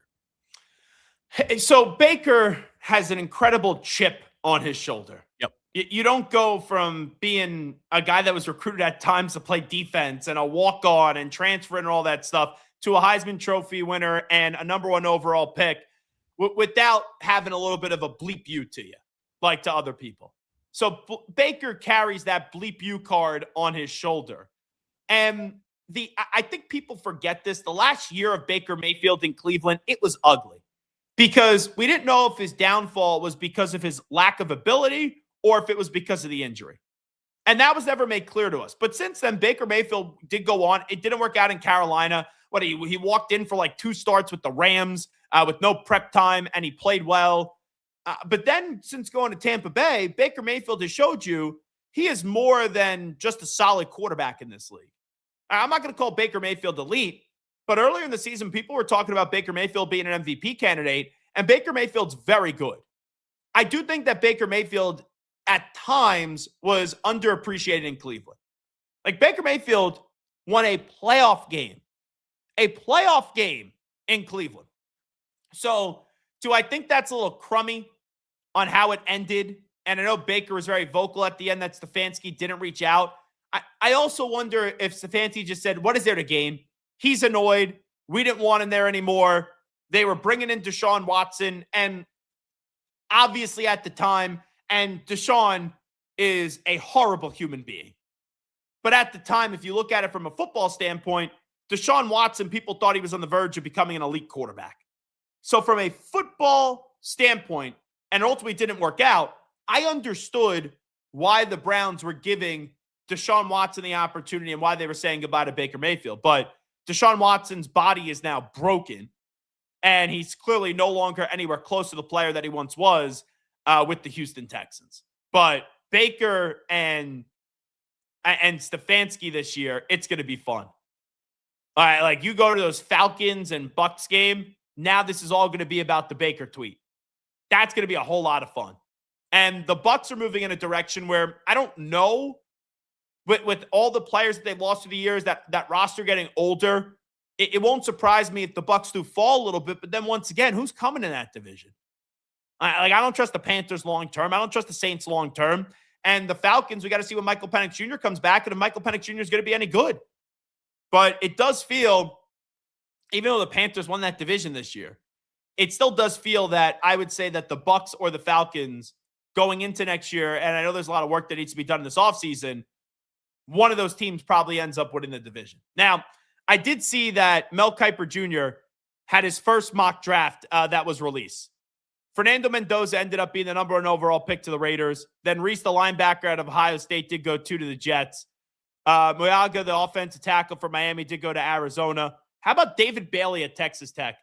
So Baker has an incredible chip on his shoulder. Yep. You don't go from being a guy that was recruited at times to play defense and a walk-on and transfer and all that stuff to a Heisman Trophy winner and a number 1 overall pick without having a little bit of a bleep you to you, like to other people. So Baker carries that bleep you card on his shoulder. And I think people forget this. The last year of Baker Mayfield in Cleveland, it was ugly because we didn't know if his downfall was because of his lack of ability or if it was because of the injury. And that was never made clear to us. But since then, Baker Mayfield did go on. It didn't work out in Carolina. He walked in for like 2 starts with the Rams with no prep time, and he played well. But then since going to Tampa Bay, Baker Mayfield has showed you he is more than just a solid quarterback in this league. I'm not going to call Baker Mayfield elite, but earlier in the season, people were talking about Baker Mayfield being an MVP candidate, and Baker Mayfield's very good. I do think that Baker Mayfield at times was underappreciated in Cleveland. Like Baker Mayfield won a playoff game in Cleveland. So do I think that's a little crummy on how it ended? And I know Baker was very vocal at the end that Stefanski didn't reach out. I also wonder if Stefanski just said, what is there to gain? He's annoyed. We didn't want him there anymore. They were bringing in Deshaun Watson. And obviously at the time, and Deshaun is a horrible human being. But at the time, if you look at it from a football standpoint, Deshaun Watson, people thought he was on the verge of becoming an elite quarterback. So from a football standpoint, and ultimately didn't work out, I understood why the Browns were giving Deshaun Watson the opportunity and why they were saying goodbye to Baker Mayfield. But Deshaun Watson's body is now broken, and he's clearly no longer anywhere close to the player that he once was with the Houston Texans. But Baker and Stefanski this year, it's going to be fun. All right, like you go to those Falcons and Bucks game, now this is all going to be about the Baker tweet. That's going to be a whole lot of fun. And the Bucks are moving in a direction where I don't know, with all the players that they've lost through the years, that roster getting older, it won't surprise me if the Bucks do fall a little bit. But then once again, who's coming in that division? I don't trust the Panthers long term. I don't trust the Saints long term. And the Falcons, we got to see when Michael Penix Jr. comes back and if Michael Penix Jr. is going to be any good. But it does feel, even though the Panthers won that division this year, it still does feel that I would say that the Bucks or the Falcons going into next year, and I know there's a lot of work that needs to be done in this offseason, one of those teams probably ends up winning the division. Now, I did see that Mel Kiper Jr. had his first mock draft that was released. Fernando Mendoza ended up being the number 1 overall pick to the Raiders. Then Reese, the linebacker out of Ohio State, did go 2 to the Jets. Muyaga, the offensive tackle for Miami, did go to Arizona. How about David Bailey at Texas Tech?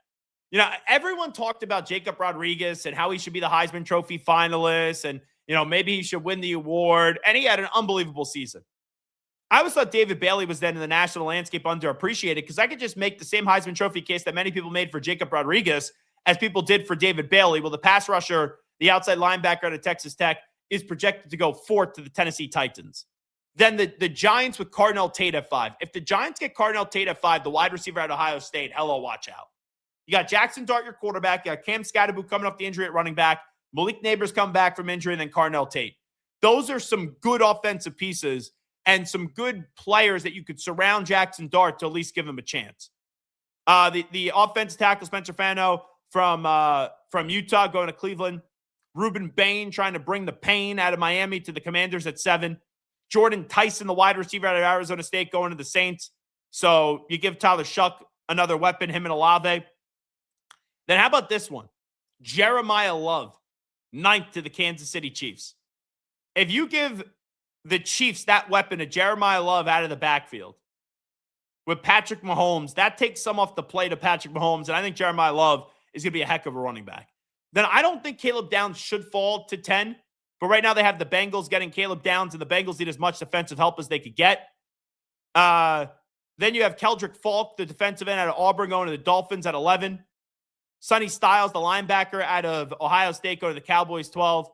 You know, everyone talked about Jacob Rodriguez and how he should be the Heisman Trophy finalist and, you know, maybe he should win the award. And he had an unbelievable season. I always thought David Bailey was then in the national landscape underappreciated because I could just make the same Heisman Trophy case that many people made for Jacob Rodriguez as people did for David Bailey. Well, the pass rusher, the outside linebacker out of Texas Tech, is projected to go 4th to the Tennessee Titans. Then the Giants with Cardinal Tate at 5. If the Giants get Cardinal Tate at 5, the wide receiver out of Ohio State, hello, watch out. You got Jackson Dart, your quarterback. You got Cam Scatterboot coming off the injury at running back. Malik Neighbors come back from injury, and then Cardinal Tate. Those are some good offensive pieces and some good players that you could surround Jackson Dart to at least give him a chance. The offensive tackle, Spencer Fano from Utah going to Cleveland. Reuben Bain trying to bring the pain out of Miami to the Commanders at 7. Jordan Tyson, the wide receiver out of Arizona State, going to the Saints. So you give Tyler Shuck another weapon, him and Olave. Then how about this one? Jeremiah Love, 9th to the Kansas City Chiefs. If you give the Chiefs that weapon of Jeremiah Love out of the backfield with Patrick Mahomes, that takes some off the plate of Patrick Mahomes, and I think Jeremiah Love is going to be a heck of a running back. Then I don't think Caleb Downs should fall to 10, but right now they have the Bengals getting Caleb Downs, and the Bengals need as much defensive help as they could get. Then you have Keldrick Falk, the defensive end out of Auburn, going to the Dolphins at 11. Sonny Styles, the linebacker out of Ohio State, going to the Cowboys 12.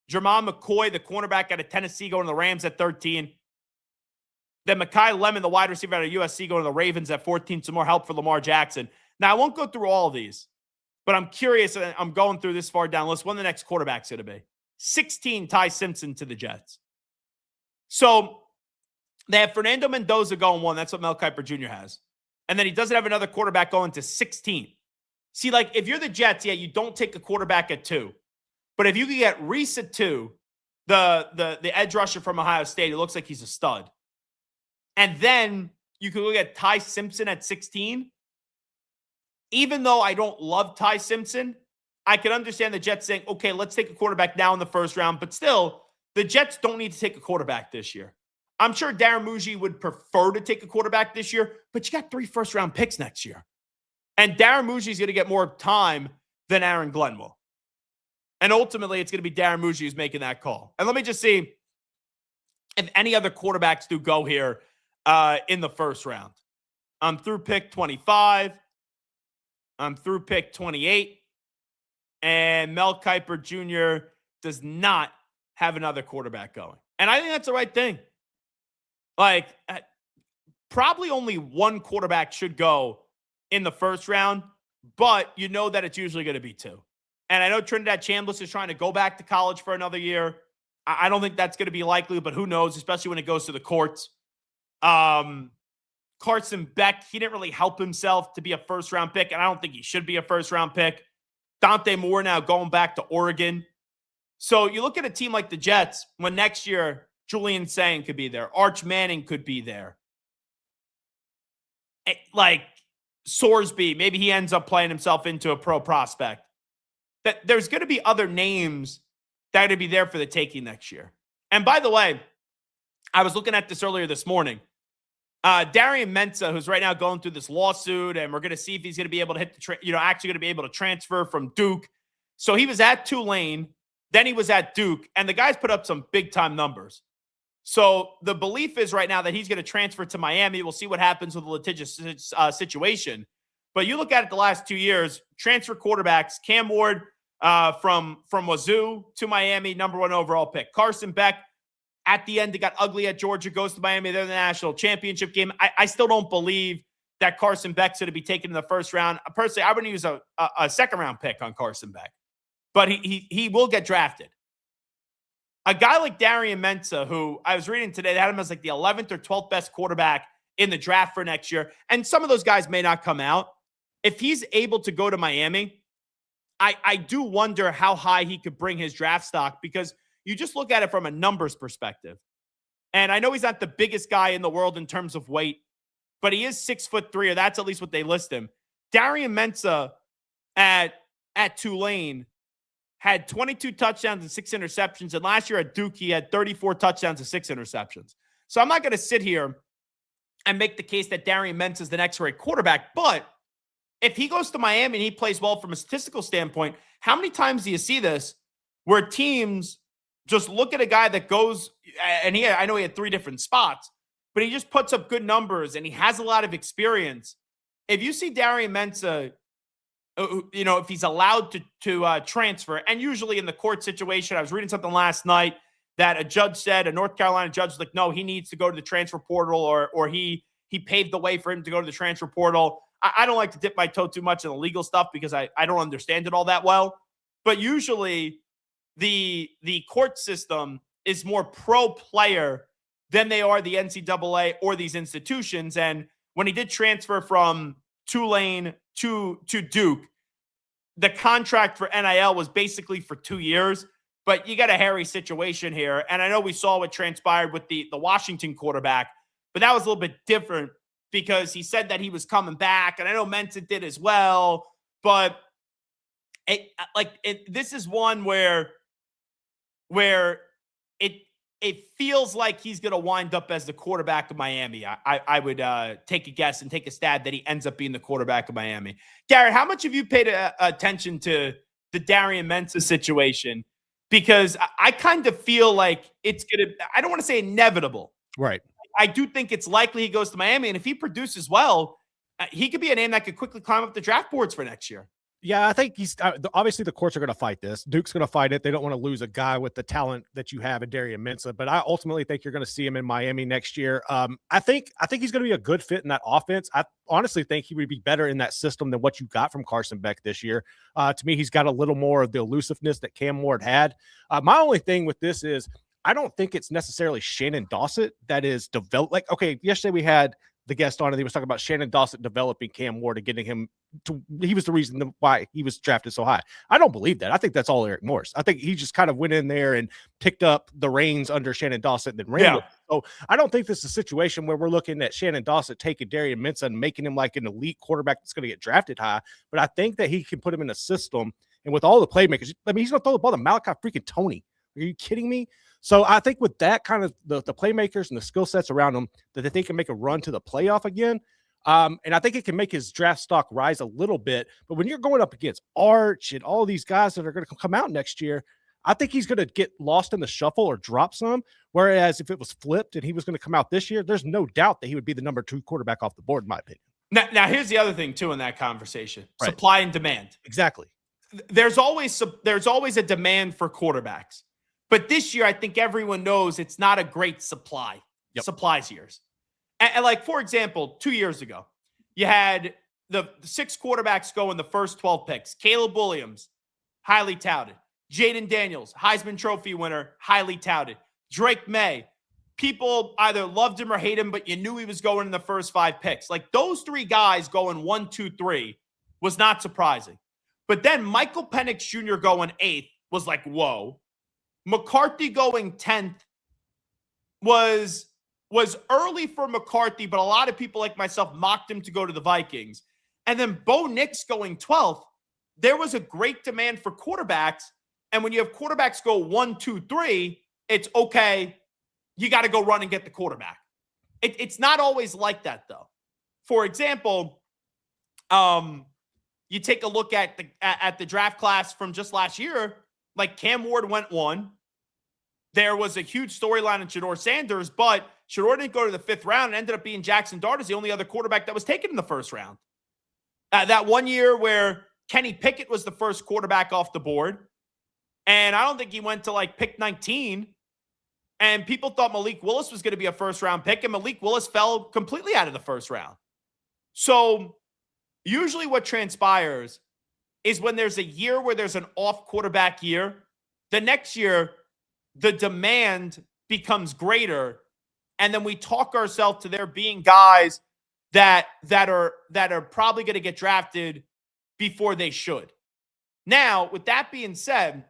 Jermon McCoy, the cornerback out of Tennessee, going to the Rams at 13. Then Mekhi Lemon, the wide receiver out of USC, going to the Ravens at 14. Some more help for Lamar Jackson. Now, I won't go through all of these, but I'm curious. I'm going through this far down the list. When the next quarterback's going to be. 16, Ty Simpson to the Jets. So they have Fernando Mendoza going 1. That's what Mel Kiper Jr. has. And then he doesn't have another quarterback going to 16. See, like, if you're the Jets, yeah, you don't take a quarterback at 2. But if you can get Reese at 2, the edge rusher from Ohio State, it looks like he's a stud. And then you can look at Ty Simpson at 16. Even though I don't love Ty Simpson, I can understand the Jets saying, okay, let's take a quarterback now in the first round. But still, the Jets don't need to take a quarterback this year. I'm sure Darren Muji would prefer to take a quarterback this year, but you got 3 first-round picks next year. And Darren Muji is going to get more time than Aaron Glenn will. And ultimately, it's going to be Darren Muji who's making that call. And let me just see if any other quarterbacks do go here in the first round. I'm through pick 25. I'm through pick 28. And Mel Kiper Jr. does not have another quarterback going. And I think that's the right thing. Like, probably only one quarterback should go in the first round, but you know that it's usually going to be 2. And I know Trinidad Chambliss is trying to go back to college for another year. I don't think that's going to be likely, but who knows, especially when it goes to the courts. Carson Beck, he didn't really help himself to be a first-round pick, and I don't think he should be a first-round pick. Dante Moore now going back to Oregon. So you look at a team like the Jets, when next year Julian Sang could be there, Arch Manning could be there. Like Sorsby, maybe he ends up playing himself into a pro prospect. That there's going to be other names that are going to be there for the taking next year. And by the way, I was looking at this earlier this morning. Darian Mensah, who's right now going through this lawsuit, and we're going to see if he's going to be able to hit the, actually going to be able to transfer from Duke. So he was at Tulane, then he was at Duke, and the guy's put up some big time numbers. So the belief is right now that he's going to transfer to Miami. We'll see what happens with the litigious situation. But you look at it the last 2 years, transfer quarterbacks, Cam Ward from Wazoo to Miami, number 1 overall pick. Carson Beck, at the end, it got ugly at Georgia, goes to Miami. They're in the national championship game. I still don't believe that Carson Beck's going to be taken in the first round. Personally, I wouldn't use a second-round pick on Carson Beck. But he will get drafted. A guy like Darian Mensah, who I was reading today, they had him as like the 11th or 12th best quarterback in the draft for next year. And some of those guys may not come out. If he's able to go to Miami, I do wonder how high he could bring his draft stock, because you just look at it from a numbers perspective. And I know he's not the biggest guy in the world in terms of weight, but he is 6'3", or that's at least what they list him. Darian Mensah at Tulane had 22 touchdowns and 6 interceptions. And last year at Duke, he had 34 touchdowns and 6 interceptions. So I'm not going to sit here and make the case that Darian Mensah is the next great quarterback. But if he goes to Miami and he plays well from a statistical standpoint, how many times do you see this where teams just look at a guy that goes, and I know he had 3 different spots, but he just puts up good numbers and he has a lot of experience. If you see Darian Mensah, if he's allowed to transfer, and usually in the court situation, I was reading something last night that a judge said, a North Carolina judge was like, no, he needs to go to the transfer portal, or he paved the way for him to go to the transfer portal. I don't like to dip my toe too much in the legal stuff because I don't understand it all that well. But usually the court system is more pro player than they are the NCAA or these institutions. And when he did transfer from Tulane to Duke, the contract for NIL was basically for 2 years, but you got a hairy situation here. And I know we saw what transpired with the Washington quarterback, but that was a little bit different because he said that he was coming back, and I know Mensah did as well, but this is one where it feels like he's going to wind up as the quarterback of Miami. I would take a guess and take a stab that he ends up being the quarterback of Miami. Garrett, how much have you paid attention to the Darian Mensah situation? Because I kind of feel like it's going to, I don't want to say inevitable. Right. I do think it's likely he goes to Miami, and if he produces well, he could be a name that could quickly climb up the draft boards for next year. Yeah, I think he's obviously the courts are going to fight this. Duke's going to fight it. They don't want to lose a guy with the talent that you have in Darian Mensah, but I ultimately think you're going to see him in Miami next year. I think he's going to be a good fit in that offense. I honestly think he would be better in that system than what you got from Carson Beck this year. To me, he's got a little more of the elusiveness that Cam Ward had. My only thing with this is I don't think it's necessarily Shannon Dossett that is developed. Like, okay, yesterday we had the guest on and he was talking about Shannon Dossett developing Cam Ward and getting him to, he was the reason why he was drafted so high. I don't believe that. I think that's all Eric Morris. I think he just kind of went in there and picked up the reins under Shannon Dossett and then ran with it. So I don't think this is a situation where we're looking at Shannon Dossett taking Darian Mensah and making him like an elite quarterback that's going to get drafted high. But I think that he can put him in a system and with all the playmakers, I mean, he's going to throw the ball to Malachi freaking Tony. Are you kidding me? So I think with that kind of the playmakers and the skill sets around him, that they can make a run to the playoff again. And I think it can make his draft stock rise a little bit. But when you're going up against Arch and all these guys that are going to come out next year, I think he's going to get lost in the shuffle or drop some. Whereas if it was flipped and he was going to come out this year, there's no doubt that he would be the number 2 quarterback off the board, in my opinion. Now here's the other thing, too, in that conversation. Right. Supply and demand. Exactly. There's always a demand for quarterbacks. But this year, I think everyone knows it's not a great supply. Supplies years. And like, for example, 2 years ago, you had the 6 quarterbacks go in the first 12 picks. Caleb Williams, highly touted. Jaden Daniels, Heisman Trophy winner, highly touted. Drake May, people either loved him or hate him, but you knew he was going in the first 5 picks. Like those 3 guys going 1, 2, 3 was not surprising. But then Michael Penix Jr. going 8th was like, whoa. McCarthy going 10th was early for McCarthy, but a lot of people like myself mocked him to go to the Vikings. And then Bo Nix going 12th. There was a great demand for quarterbacks. And when you have quarterbacks go 1, 2, 3, it's okay. You got to go run and get the quarterback. It's not always like that, though. For example, you take a look at the draft class from just last year. Like Cam Ward went 1. There was a huge storyline in Shedeur Sanders, but Shedeur didn't go to the 5th round and ended up being Jackson Dart as the only other quarterback that was taken in the 1st round. That one year where Kenny Pickett was the first quarterback off the board, and I don't think he went to like pick 19, and people thought Malik Willis was going to be a 1st-round pick, and Malik Willis fell completely out of the 1st round. So usually what transpires is when there's a year where there's an off quarterback year, the next year, the demand becomes greater. And then we talk ourselves to there being guys that are probably going to get drafted before they should. Now, with that being said,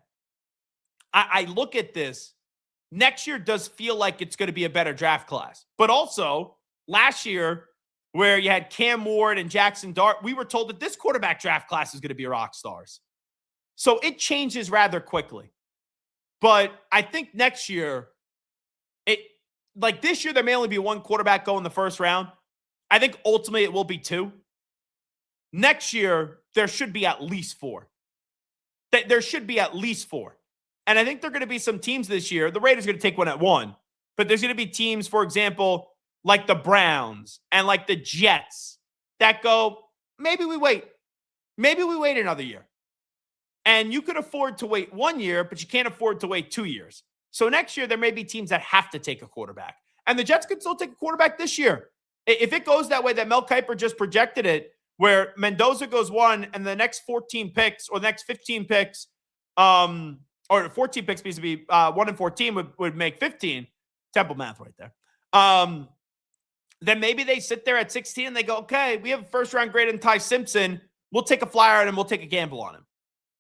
I look at this. Next year does feel like it's going to be a better draft class. But also, last year, where you had Cam Ward and Jackson Dart, we were told that this quarterback draft class is going to be rock stars. So it changes rather quickly. But I think next year, like this year, there may only be 1 quarterback go in the 1st round. I think ultimately it will be 2. Next year, there should be at least 4. There should be at least 4. And I think there are going to be some teams this year. The Raiders are going to take one at 1. But there's going to be teams, for example, like the Browns and like the Jets that go, maybe we wait. Maybe we wait another year. And you could afford to wait 1 year, but you can't afford to wait 2 years. So next year, there may be teams that have to take a quarterback. And the Jets could still take a quarterback this year. If it goes that way that Mel Kiper just projected it, where Mendoza goes 1 and the next 14 picks or the next 15 picks, or 14 picks needs to be 1 and 14 would make 15. Temple math right there. Then maybe they sit there at 16 and they go, okay, we have a 1st-round grade in Ty Simpson. We'll take a flyer on him. We'll take a gamble on him.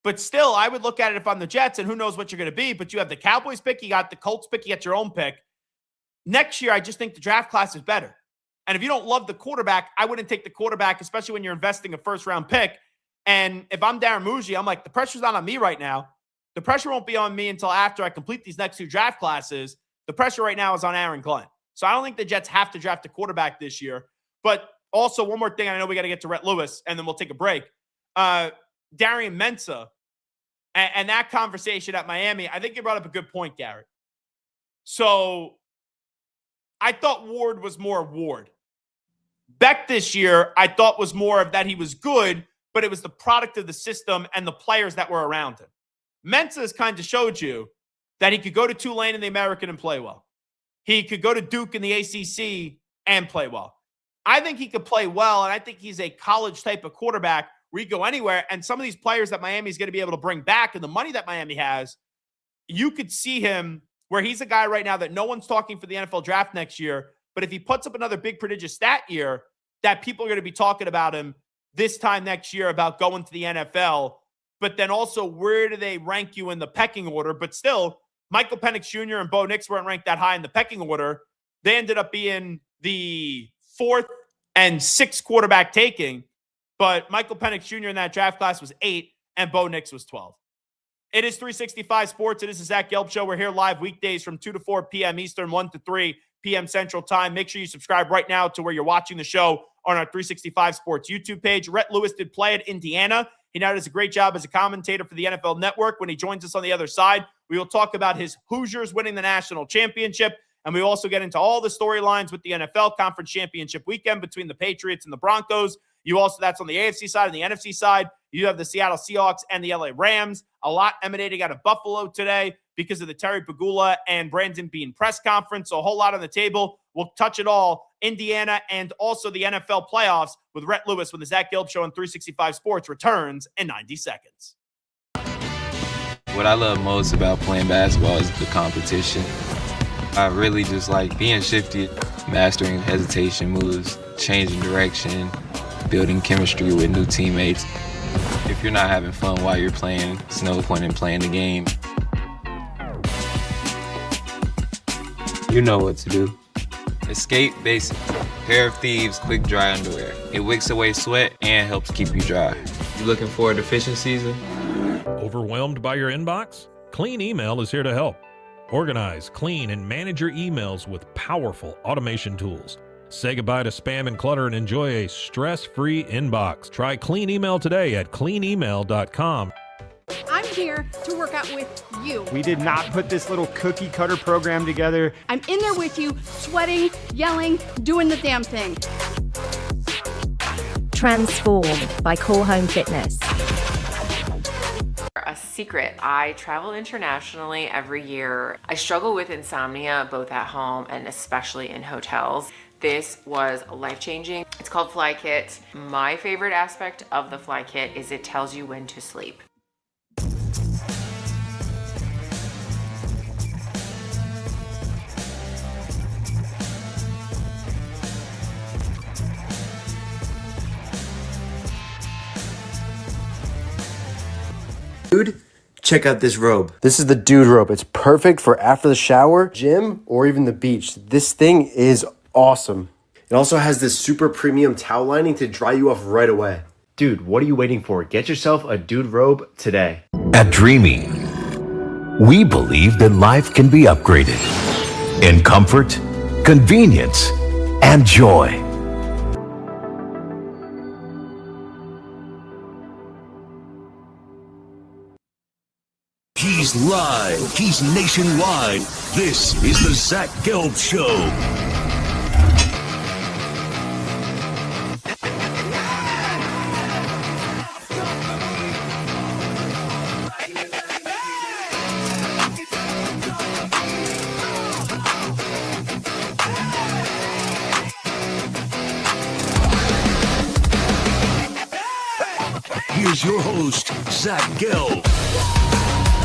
But still, I would look at it if I'm the Jets, and who knows what you're going to be, but you have the Cowboys pick, you got the Colts pick, you got your own pick. Next year, I just think the draft class is better. And if you don't love the quarterback, I wouldn't take the quarterback, especially when you're investing a 1st-round pick. And if I'm Darren Muji, I'm like, the pressure's not on me right now. The pressure won't be on me until after I complete these next 2 draft classes. The pressure right now is on Aaron Glenn. So I don't think the Jets have to draft a quarterback this year. But also, one more thing, I know we got to get to Rhett Lewis, and then we'll take a break. Darian Mensah, and that conversation at Miami, I think you brought up a good point, Garrett. So I thought Ward was more Ward. Beck this year, I thought was more of that he was good, but it was the product of the system and the players that were around him. Mensah has kind of showed you that he could go to Tulane in the American and play well. He could go to Duke in the ACC and play well. I think he could play well, and I think he's a college type of quarterback where you go anywhere. And some of these players that Miami's going to be able to bring back and the money that Miami has, you could see him where he's a guy right now that no one's talking for the NFL draft next year. But if he puts up another big prodigious stat year, that people are going to be talking about him this time next year about going to the NFL. But then also, where do they rank you in the pecking order? But still, Michael Penix Jr. and Bo Nix weren't ranked that high in the pecking order. They ended up being the 4th and 6th quarterback taking. But Michael Penix Jr. in that draft class was 8, and Bo Nix was 12. It is 365 Sports. It is the Zach Gelb Show. We're here live weekdays from 2 to 4 p.m. Eastern, 1 to 3 p.m. Central Time. Make sure you subscribe right now to where you're watching the show on our 365 Sports YouTube page. Rhett Lewis did play at Indiana. He now does a great job as a commentator for the NFL Network. When he joins us on the other side, we will talk about his Hoosiers winning the national championship, and we also get into all the storylines with the NFL Conference Championship weekend between the Patriots and the Broncos. You also, that's on the AFC side and the NFC side. You have the Seattle Seahawks and the LA Rams. A lot emanating out of Buffalo today because of the Terry Pagula and Brandon Beane press conference. So a whole lot on the table. We'll touch it all. Indiana and also the NFL playoffs with Rhett Lewis when the Zach Gelb Show on 365 Sports returns in 90 seconds. What I love most about playing basketball is the competition. I really just like being shifty, mastering hesitation moves, changing direction, building chemistry with new teammates. If you're not having fun while you're playing, it's no point in playing the game. You know what to do. Escape Basics. Pair of Thieves quick dry underwear. It wicks away sweat and helps keep you dry. You looking for a deficient season? Overwhelmed by your inbox? Clean Email is here to help. Organize, clean, and manage your emails with powerful automation tools. Say goodbye to spam and clutter and enjoy a stress-free inbox. Try Clean Email today at cleanemail.com. I'm here to work out with you. We did not put this little cookie cutter program together. I'm in there with you, sweating, yelling, doing the damn thing. Transform by Core Home Fitness. A secret, I travel internationally every year. I struggle with insomnia both at home and especially in hotels. This was life-changing. It's called Fly Kit. My favorite aspect of the Fly Kit is it tells you when to sleep. Dude, check out this robe. This is the dude robe. It's perfect for after the shower, gym, or even the beach. This thing is awesome. It also has this super premium towel lining to dry you off right away. Dude, what are you waiting for? Get yourself a dude robe today. At Dreamy, we believe that life can be upgraded in comfort, convenience, and joy. He's live. He's nationwide. This is the Zach Gelb Show. Here's your host, Zach Gelb.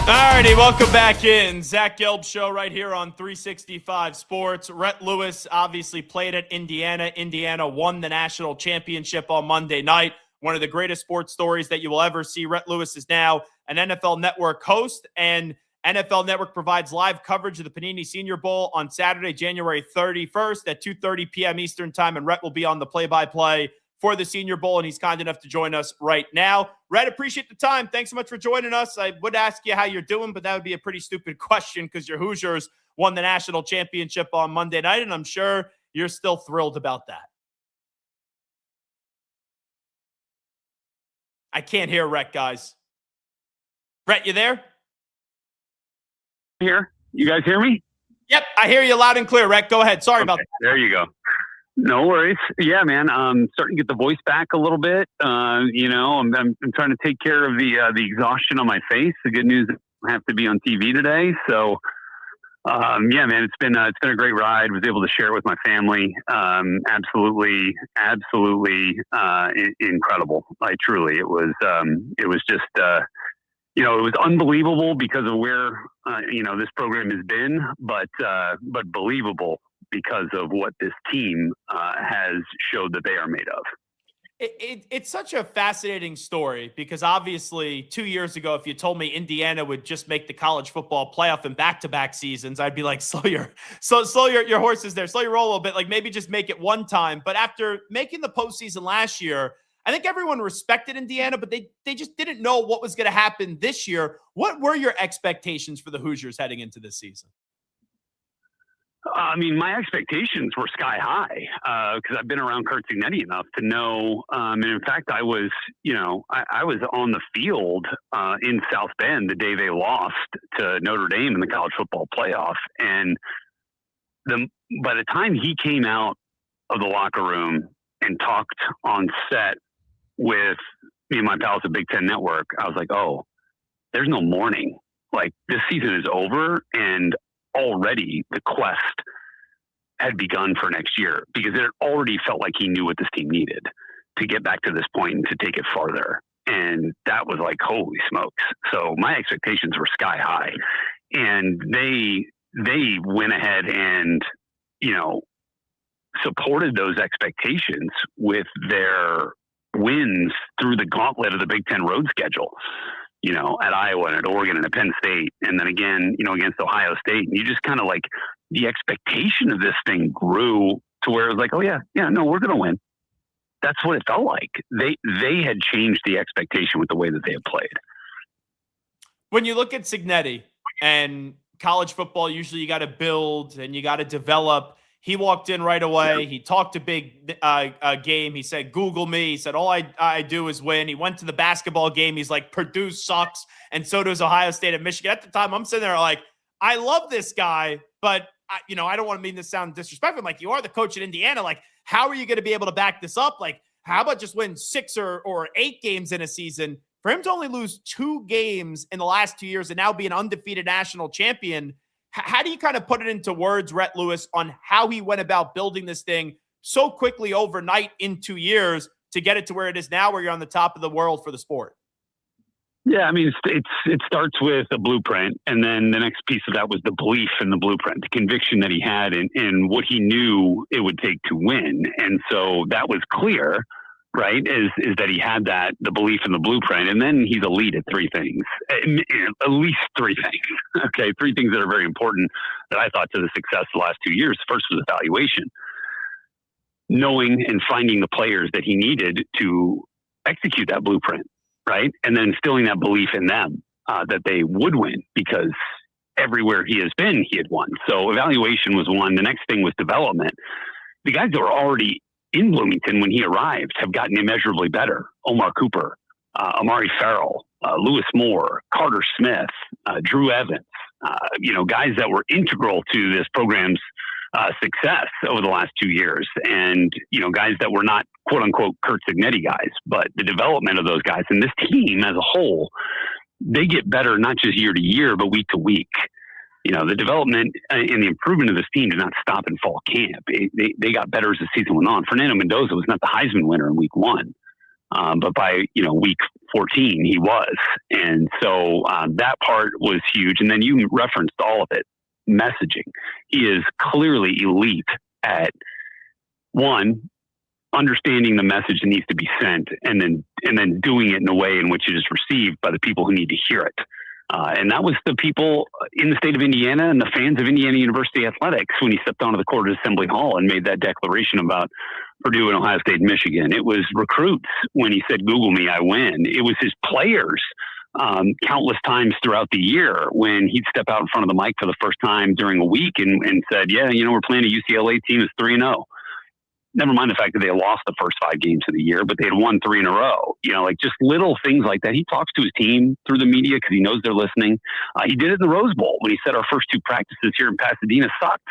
Alrighty, welcome back in. Zach Gelb Show right here on 365 Sports. Rhett Lewis obviously played at Indiana. Indiana won the national championship on Monday night. One of the greatest sports stories that you will ever see. Rhett Lewis is now an NFL Network host, and NFL Network provides live coverage of the Panini Senior Bowl on Saturday, January 31st at 2:30 p.m. Eastern Time, and Rhett will be on the play-by-play for the Senior Bowl, and he's kind enough to join us right now. Rhett, appreciate the time. Thanks so much for joining us. I would ask you how you're doing, but that would be a pretty stupid question because your Hoosiers won the national championship on Monday night, and I'm sure you're still thrilled about that. I can't hear Rhett, guys. Rhett, you there? Here. You guys hear me? Yep, I hear you loud and clear, Rhett. Go ahead. Sorry about that. There you go. No worries. Yeah, man. I'm starting to get the voice back a little bit. I'm trying to take care of the exhaustion on my face. The good news is I have to be on TV today. So, yeah, man, it's been a great ride. Was able to share it with my family. Absolutely incredible. It was just, it was unbelievable because of where, this program has been, but believable because of what this team has showed that they are made of. It's such a fascinating story because obviously 2 years ago, if you told me Indiana would just make the college football playoff in back-to-back seasons, I'd be like, slow your horses there, slow your roll a little bit, like maybe just make it one time. But after making the postseason last year, I think everyone respected Indiana, but they just didn't know what was going to happen this year. What were your expectations for the Hoosiers heading into this season? I mean, my expectations were sky high because I've been around Kurt Signetti enough to know. And in fact, I was on the field in South Bend the day they lost to Notre Dame in the college football playoff. And by the time he came out of the locker room and talked on set with me and my pals at Big Ten Network, I was like, oh, there's no mourning. Like, this season is over, and already the quest had begun for next year because it already felt like he knew what this team needed to get back to this point and to take it farther. And that was like, holy smokes. So my expectations were sky high, and they went ahead and, supported those expectations with their wins through the gauntlet of the Big Ten road schedule. At Iowa and at Oregon and at Penn State. And then again, against Ohio State. And you just kind of like the expectation of this thing grew to where it was like, oh yeah, no, we're going to win. That's what it felt like. They had changed the expectation with the way that they had played. When you look at Signetti and college football, usually you got to build and you got to develop. He walked in right away. He talked a big game. He said, Google me. He said, all I do is win. He went to the basketball game. He's like, Purdue sucks, and so does Ohio State and Michigan. At the time, I'm sitting there like, I love this guy, but, I don't want to mean this sound disrespectful. I'm like, you are the coach at Indiana. Like, how are you going to be able to back this up? Like, how about just win 6 or 8 games in a season? For him to only lose 2 games in the last 2 years and now be an undefeated national champion, how do you kind of put it into words, Rhett Lewis, on how he went about building this thing so quickly overnight in 2 years to get it to where it is now, where you're on the top of the world for the sport? Yeah, I mean, it starts with a blueprint, and then the next piece of that was the belief in the blueprint, the conviction that he had in what he knew it would take to win. And so that was clear, right, is that he had the belief in the blueprint, and then he's elite at 3 things, at least 3 things. Okay, 3 things that are very important that I thought to the success the last 2 years. First was evaluation, knowing and finding the players that he needed to execute that blueprint, right, and then instilling that belief in them that they would win because everywhere he has been, he had won. So evaluation was one. The next thing was development. The guys that were already in Bloomington when he arrived have gotten immeasurably better. Omar Cooper, Amari Farrell, Lewis Moore, Carter Smith, Drew Evans, guys that were integral to this program's success over the last 2 years. And, guys that were not quote unquote Kurt Signetti guys, but the development of those guys and this team as a whole, they get better, not just year to year, but week to week. The development and the improvement of this team did not stop in fall camp. They got better as the season went on. Fernando Mendoza was not the Heisman winner in week 1. But by, week 14, he was. And so that part was huge. And then you referenced all of it, messaging. He is clearly elite at, 1, understanding the message that needs to be sent and then doing it in a way in which it is received by the people who need to hear it. And that was the people in the state of Indiana and the fans of Indiana University Athletics when he stepped onto the court at Assembly Hall and made that declaration about Purdue and Ohio State and Michigan. It was recruits when he said, Google me, I win. It was his players countless times throughout the year when he'd step out in front of the mic for the first time during a week and said, yeah, we're playing a UCLA team that's 3-0. Never mind the fact that they lost the first 5 games of the year, but they had won 3 in a row. Just little things like that. He talks to his team through the media because he knows they're listening. He did it in the Rose Bowl when he said our first 2 practices here in Pasadena sucked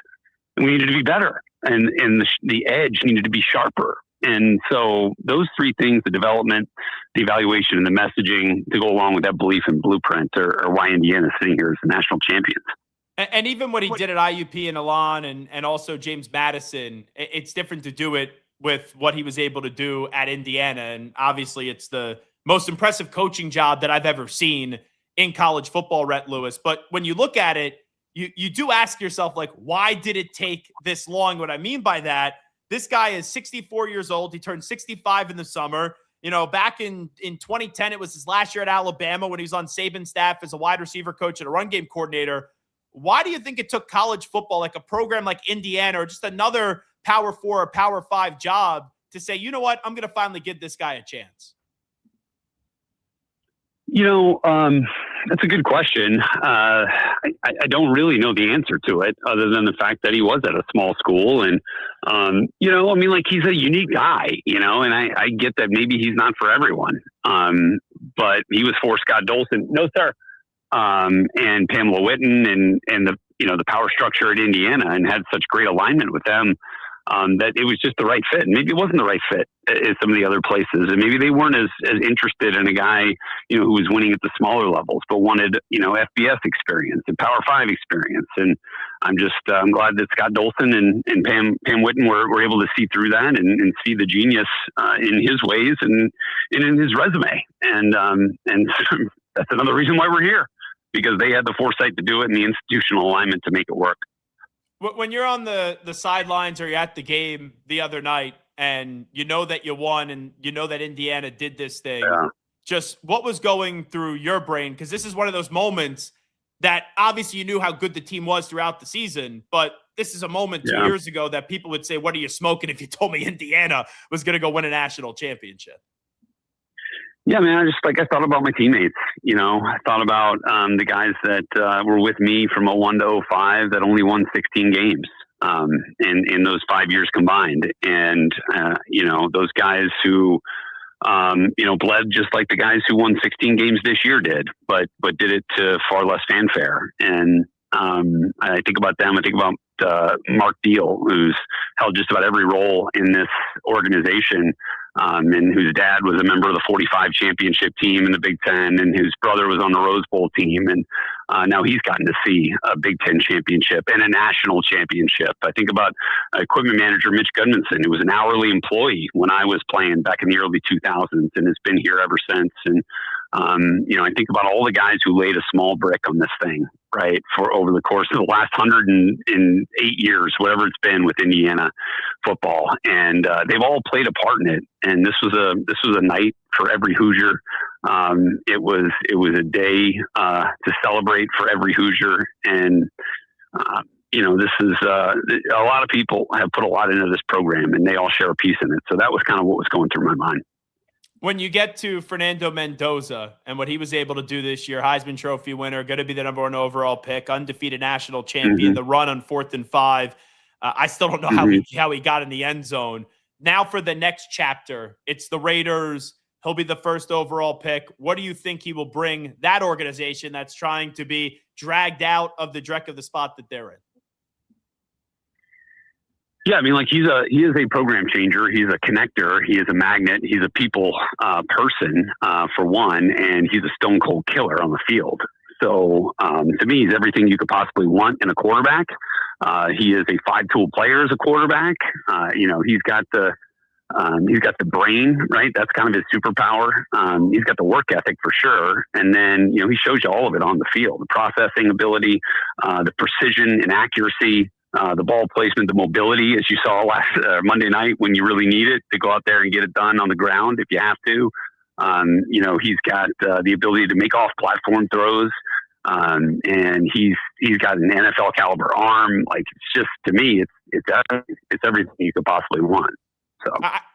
and we needed to be better. and the edge needed to be sharper. And so those three things, the development, the evaluation, and the messaging to go along with that belief and blueprint are why Indiana is sitting here as the national champions. And even what he did at IUP and Alon and also James Madison, it's different to do it with what he was able to do at Indiana. And obviously it's the most impressive coaching job that I've ever seen in college football, Rhett Lewis. But when you look at it, you do ask yourself, like, why did it take this long? What I mean by that, this guy is 64 years old. He turned 65 in the summer. You know, back in 2010, it was his last year at Alabama when he was on Saban's staff as a wide receiver coach and a run game coordinator. Why do you think it took college football, like a program like Indiana or just another Power 4 or Power 5 job, to say, you know what, I'm going to finally give this guy a chance? You know, that's a good question. I don't really know the answer to it, other than the fact that he was at a small school. And, you know, I mean, like, he's a unique guy, you know, and I get that maybe he's not for everyone. But he was for Scott Dolson. No, sir. And Pamela Whitten and the, you know, the power structure at Indiana, and had such great alignment with them. That it was just the right fit. And maybe it wasn't the right fit as some of the other places. And maybe they weren't as interested in a guy, you know, who was winning at the smaller levels, but wanted, you know, FBS experience and Power 5 experience. And I'm glad that Scott Dolson and Pam Whitten were able to see through that and see the genius in his ways and in his resume. And that's another reason why we're here, because they had the foresight to do it and the institutional alignment to make it work. When you're on the sidelines or you're at the game the other night and you know that you won and you know that Indiana did this thing, just what was going through your brain? Because this is one of those moments that obviously you knew how good the team was throughout the season, but this is a moment 2 years ago that people would say, what are you smoking if you told me Indiana was going to go win a national championship? Yeah, man, I thought about my teammates, you know, I thought about the guys that were with me from 01 to 05 that only won 16 games in those 5 years combined. And, you know, those guys who, you know, bled just like the guys who won 16 games this year did, but did it to far less fanfare. And I think about them. I think about Mark Deal, who's held just about every role in this organization. And whose dad was a member of the 45 championship team in the Big Ten, and whose brother was on the Rose Bowl team. And now he's gotten to see a Big Ten championship and a national championship. I think about equipment manager Mitch Gudmanson, who was an hourly employee when I was playing back in the early 2000s and has been here ever since. And, you know, I think about all the guys who laid a small brick on this thing, right, for over the course of the last 108 years, whatever it's been with Indiana football. And they've all played a part in it. And this was a night for every Hoosier. It was a day to celebrate for every Hoosier. And you know, this is a lot of people have put a lot into this program, and they all share a piece in it. So that was kind of what was going through my mind. When you get to Fernando Mendoza and what he was able to do this year, Heisman Trophy winner, going to be the #1 overall pick, undefeated national champion, the run on 4th and 5. I still don't know how he got in the end zone. Now for the next chapter, it's the Raiders. He'll be the 1st overall pick. What do you think he will bring that organization that's trying to be dragged out of the dreck of the spot that they're in? Yeah, I mean, like, he is a program changer. He's a connector. He is a magnet. He's a people person, for one, and he's a stone cold killer on the field. So to me, he's everything you could possibly want in a quarterback. He is a 5-tool player as a quarterback. You know, he's got the brain, right? That's kind of his superpower. He's got the work ethic for sure. And then, you know, he shows you all of it on the field, the processing ability, the precision and accuracy, the ball placement, the mobility, as you saw last Monday night when you really need it to go out there and get it done on the ground if you have to. You know, he's got the ability to make off-platform throws, and he's got an NFL caliber arm. Like, it's just, to me, it's everything you could possibly want. So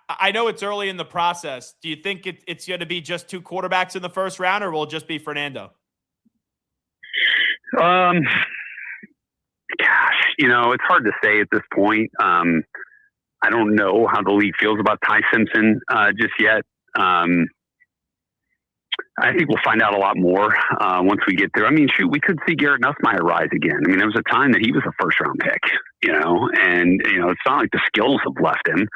I know it's early in the process. Do you think it's going to be just 2 quarterbacks in the first round, or will it just be Fernando? Gosh, you know, it's hard to say at this point. I don't know how the league feels about Ty Simpson just yet. I think we'll find out a lot more once we get there. I mean, shoot, we could see Garrett Nussmeier rise again. I mean, there was a time that he was a first-round pick and it's not like the skills have left him.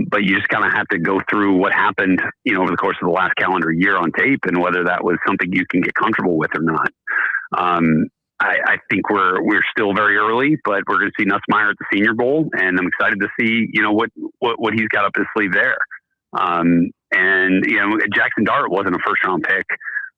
But you just kind of have to go through what happened, over the course of the last calendar year on tape and whether that was something you can get comfortable with or not. I think we're still very early, but we're going to see Nussmeier at the Senior Bowl, and I'm excited to see, what he's got up his sleeve there. And Jackson Dart wasn't a first round pick,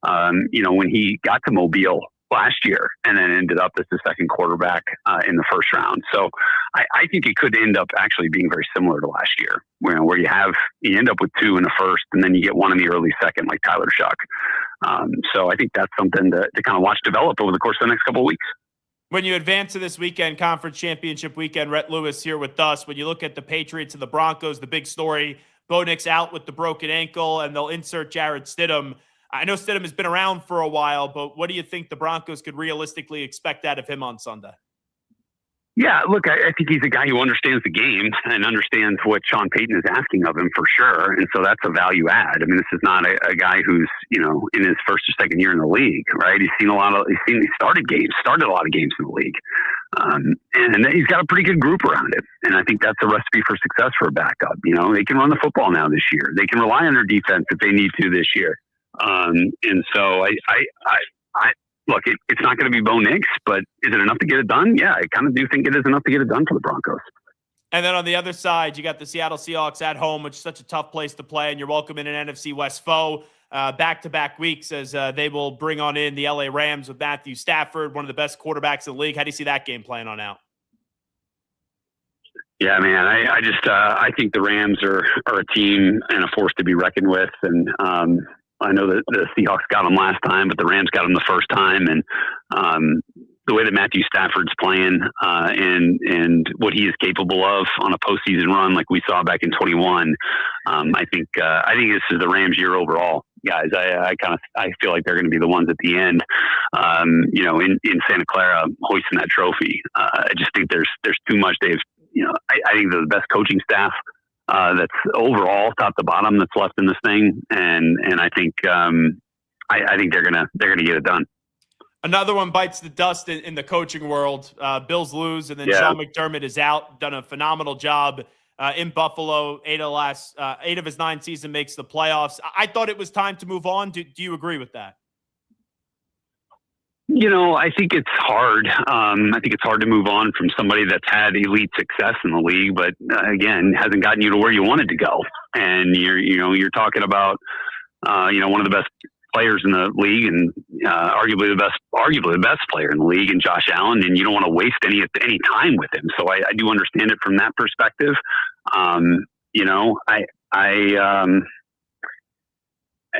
when he got to Mobile last year, and then ended up as the second quarterback in the first round. So I think it could end up actually being very similar to last year, where you end up with 2 in the first, and then you get 1 in the early second, like Tyler Shuck. So I think that's something to kind of watch develop over the course of the next couple of weeks. When you advance to this weekend, Conference Championship weekend, Rhett Lewis here with us. When you look at the Patriots and the Broncos, the big story, Bo Nix out with the broken ankle, and they'll insert Jarrett Stidham. I know Stidham has been around for a while, but what do you think the Broncos could realistically expect out of him on Sunday? Yeah, look, I think he's a guy who understands the game and understands what Sean Payton is asking of him for sure. And so that's a value add. I mean, this is not a guy who's, in his first or second year in the league, right? He started a lot of games in the league. And he's got a pretty good group around him. And I think that's a recipe for success for a backup. They can run the football now this year. They can rely on their defense if they need to this year. And so look, it's not going to be Bo Nix, but is it enough to get it done? Yeah, I kind of do think it is enough to get it done for the Broncos. And then on the other side, you got the Seattle Seahawks at home, which is such a tough place to play, and you're welcoming an NFC West foe back-to-back weeks as they will bring on in the LA Rams with Matthew Stafford, one of the best quarterbacks in the league. How do you see that game playing on out? Yeah, man, I think the Rams are a team and a force to be reckoned with, and I know that the Seahawks got them last time, but the Rams got them the first time. And the way that Matthew Stafford's playing and what he is capable of on a postseason run like we saw back in 21, I think this is the Rams year overall, guys. I feel like they're going to be the ones at the end, in Santa Clara hoisting that trophy. I just think there's too much. I think they're the best coaching staff that's overall top to bottom that's left in this thing, and I think they're gonna get it done. Another one bites the dust in the coaching world. Bills lose, and then Sean McDermott is out. Done a phenomenal job in Buffalo. 8 of his 9 season makes the playoffs. I thought it was time to move on. Do you agree with that? I think it's hard. I think it's hard to move on from somebody that's had elite success in the league, but again, hasn't gotten you to where you wanted to go. And you're talking about, one of the best players in the league and arguably the best player in the league, and Josh Allen, and you don't want to waste any time with him. So I do understand it from that perspective.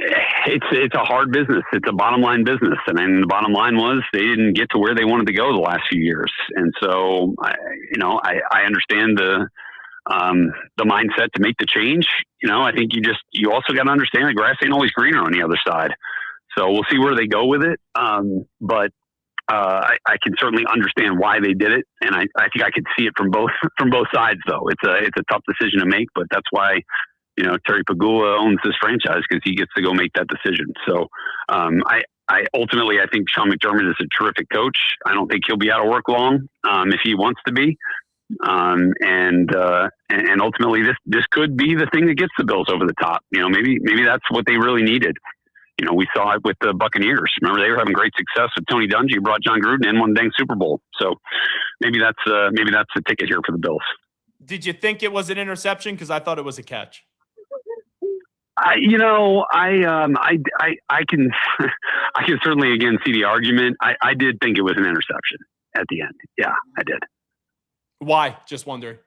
It's a hard business. It's a bottom line business. And then the bottom line was they didn't get to where they wanted to go the last few years. And so, I understand the mindset to make the change. I think you also got to understand the grass ain't always greener on the other side. So we'll see where they go with it. But I can certainly understand why they did it. And I think I could see it from both sides though. It's a tough decision to make, but that's why, Terry Pagula owns this franchise, because he gets to go make that decision. So I ultimately think Sean McDermott is a terrific coach. I don't think he'll be out of work long if he wants to be. And ultimately this could be the thing that gets the Bills over the top. Maybe that's what they really needed. We saw it with the Buccaneers. Remember, they were having great success with Tony Dungy, brought John Gruden in, won the dang Super Bowl. So maybe that's the ticket here for the Bills. Did you think it was an interception? Because I thought it was a catch. I can certainly again see the argument. I did think it was an interception at the end. Yeah, I did. Why? Just wondering.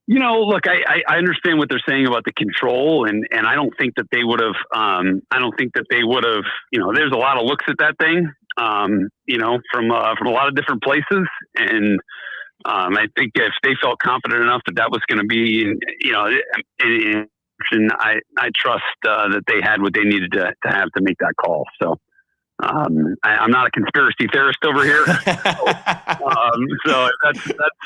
Look, I understand what they're saying about the control, and I don't think that they would have. There's a lot of looks at that thing. From a lot of different places, and I think if they felt confident enough that was going to be, and I trust that they had what they needed to have to make that call. So I'm not a conspiracy theorist over here. So that's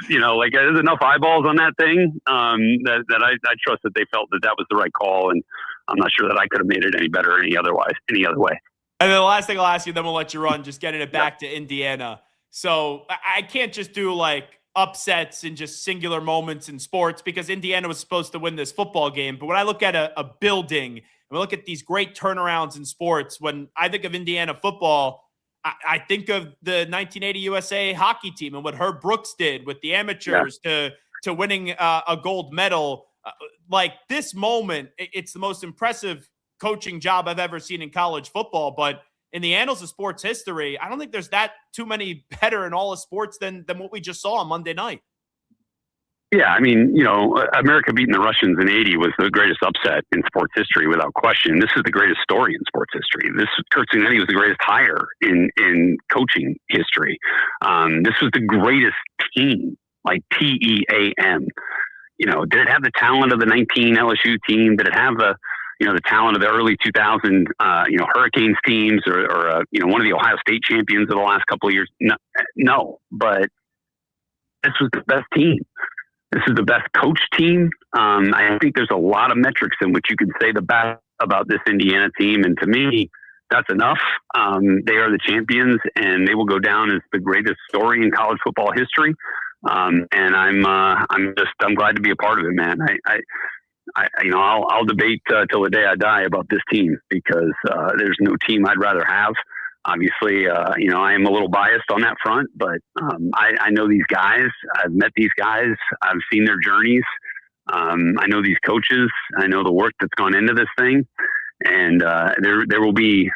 there's enough eyeballs on that thing that I trust that they felt that was the right call, and I'm not sure that I could have made it any better any other way. And then the last thing I'll ask you, then we'll let you run. Just getting it back to Indiana. So I can't just do like upsets and just singular moments in sports because Indiana was supposed to win this football game. But when I look at a building and we look at these great turnarounds in sports, when I think of Indiana football, I think of the 1980 USA hockey team and what Herb Brooks did with the amateurs to winning a gold medal. Like this moment, it's the most impressive coaching job I've ever seen in college football. But in the annals of sports history, I don't think there's that too many better in all of sports than what we just saw on Monday night. Yeah, I mean, America beating the Russians in '80 was the greatest upset in sports history without question. This is the greatest story in sports history. Kurt Cignetti was the greatest hire in coaching history. This was the greatest team, like TEAM. Did it have the talent of the 19 LSU team? Did it have the talent of the early 2000, Hurricanes teams or one of the Ohio State champions of the last couple of years? No, but this was the best team. This is the best coach team. I think there's a lot of metrics in which you can say the best about this Indiana team. And to me, that's enough. They are the champions and they will go down as the greatest story in college football history. And I'm glad to be a part of it, man. I'll debate till the day I die about this team because there's no team I'd rather have. Obviously, I am a little biased on that front, but I know these guys. I've met these guys. I've seen their journeys. I know these coaches. I know the work that's gone into this thing, and there will be,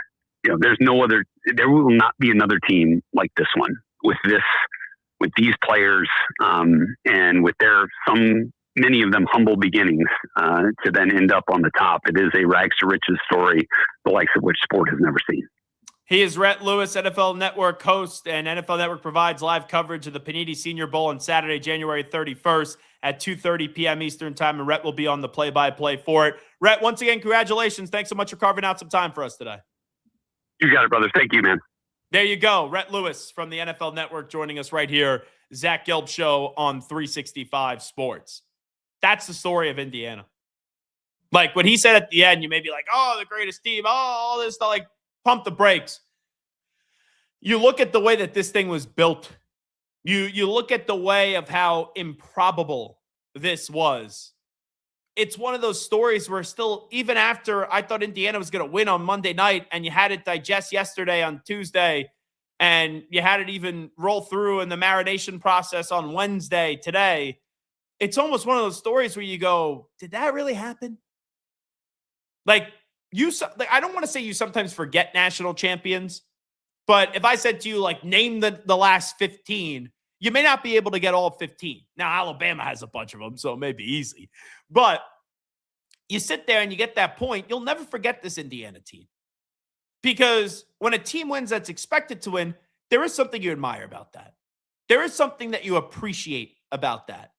there will not be another team like this one with these players, and with many of them humble beginnings to then end up on the top. It is a rags to riches story, the likes of which sport has never seen. He is Rhett Lewis, NFL Network host, and NFL Network provides live coverage of the Panini Senior Bowl on Saturday, January 31st at 2:30 p.m. Eastern Time, and Rhett will be on the play-by-play for it. Rhett, once again, congratulations. Thanks so much for carving out some time for us today. You got it, brother. Thank you, man. There you go. Rhett Lewis from the NFL Network joining us right here. Zach Gelb Show on 365 Sports. That's the story of Indiana. Like when he said at the end, you may be like, oh, the greatest team, oh, all this stuff, like pump the brakes. You look at the way that this thing was built. You look at the way of how improbable this was. It's one of those stories where still, even after I thought Indiana was going to win on Monday night and you had it digest yesterday on Tuesday and you had it even roll through in the marination process on Wednesday today, it's almost one of those stories where you go, did that really happen? Like I don't want to say you sometimes forget national champions, but if I said to you, like, name the last 15, you may not be able to get all 15. Now, Alabama has a bunch of them, so it may be easy. But you sit there and you get that point, you'll never forget this Indiana team. Because when a team wins that's expected to win, there is something you admire about that. There is something that you appreciate about that.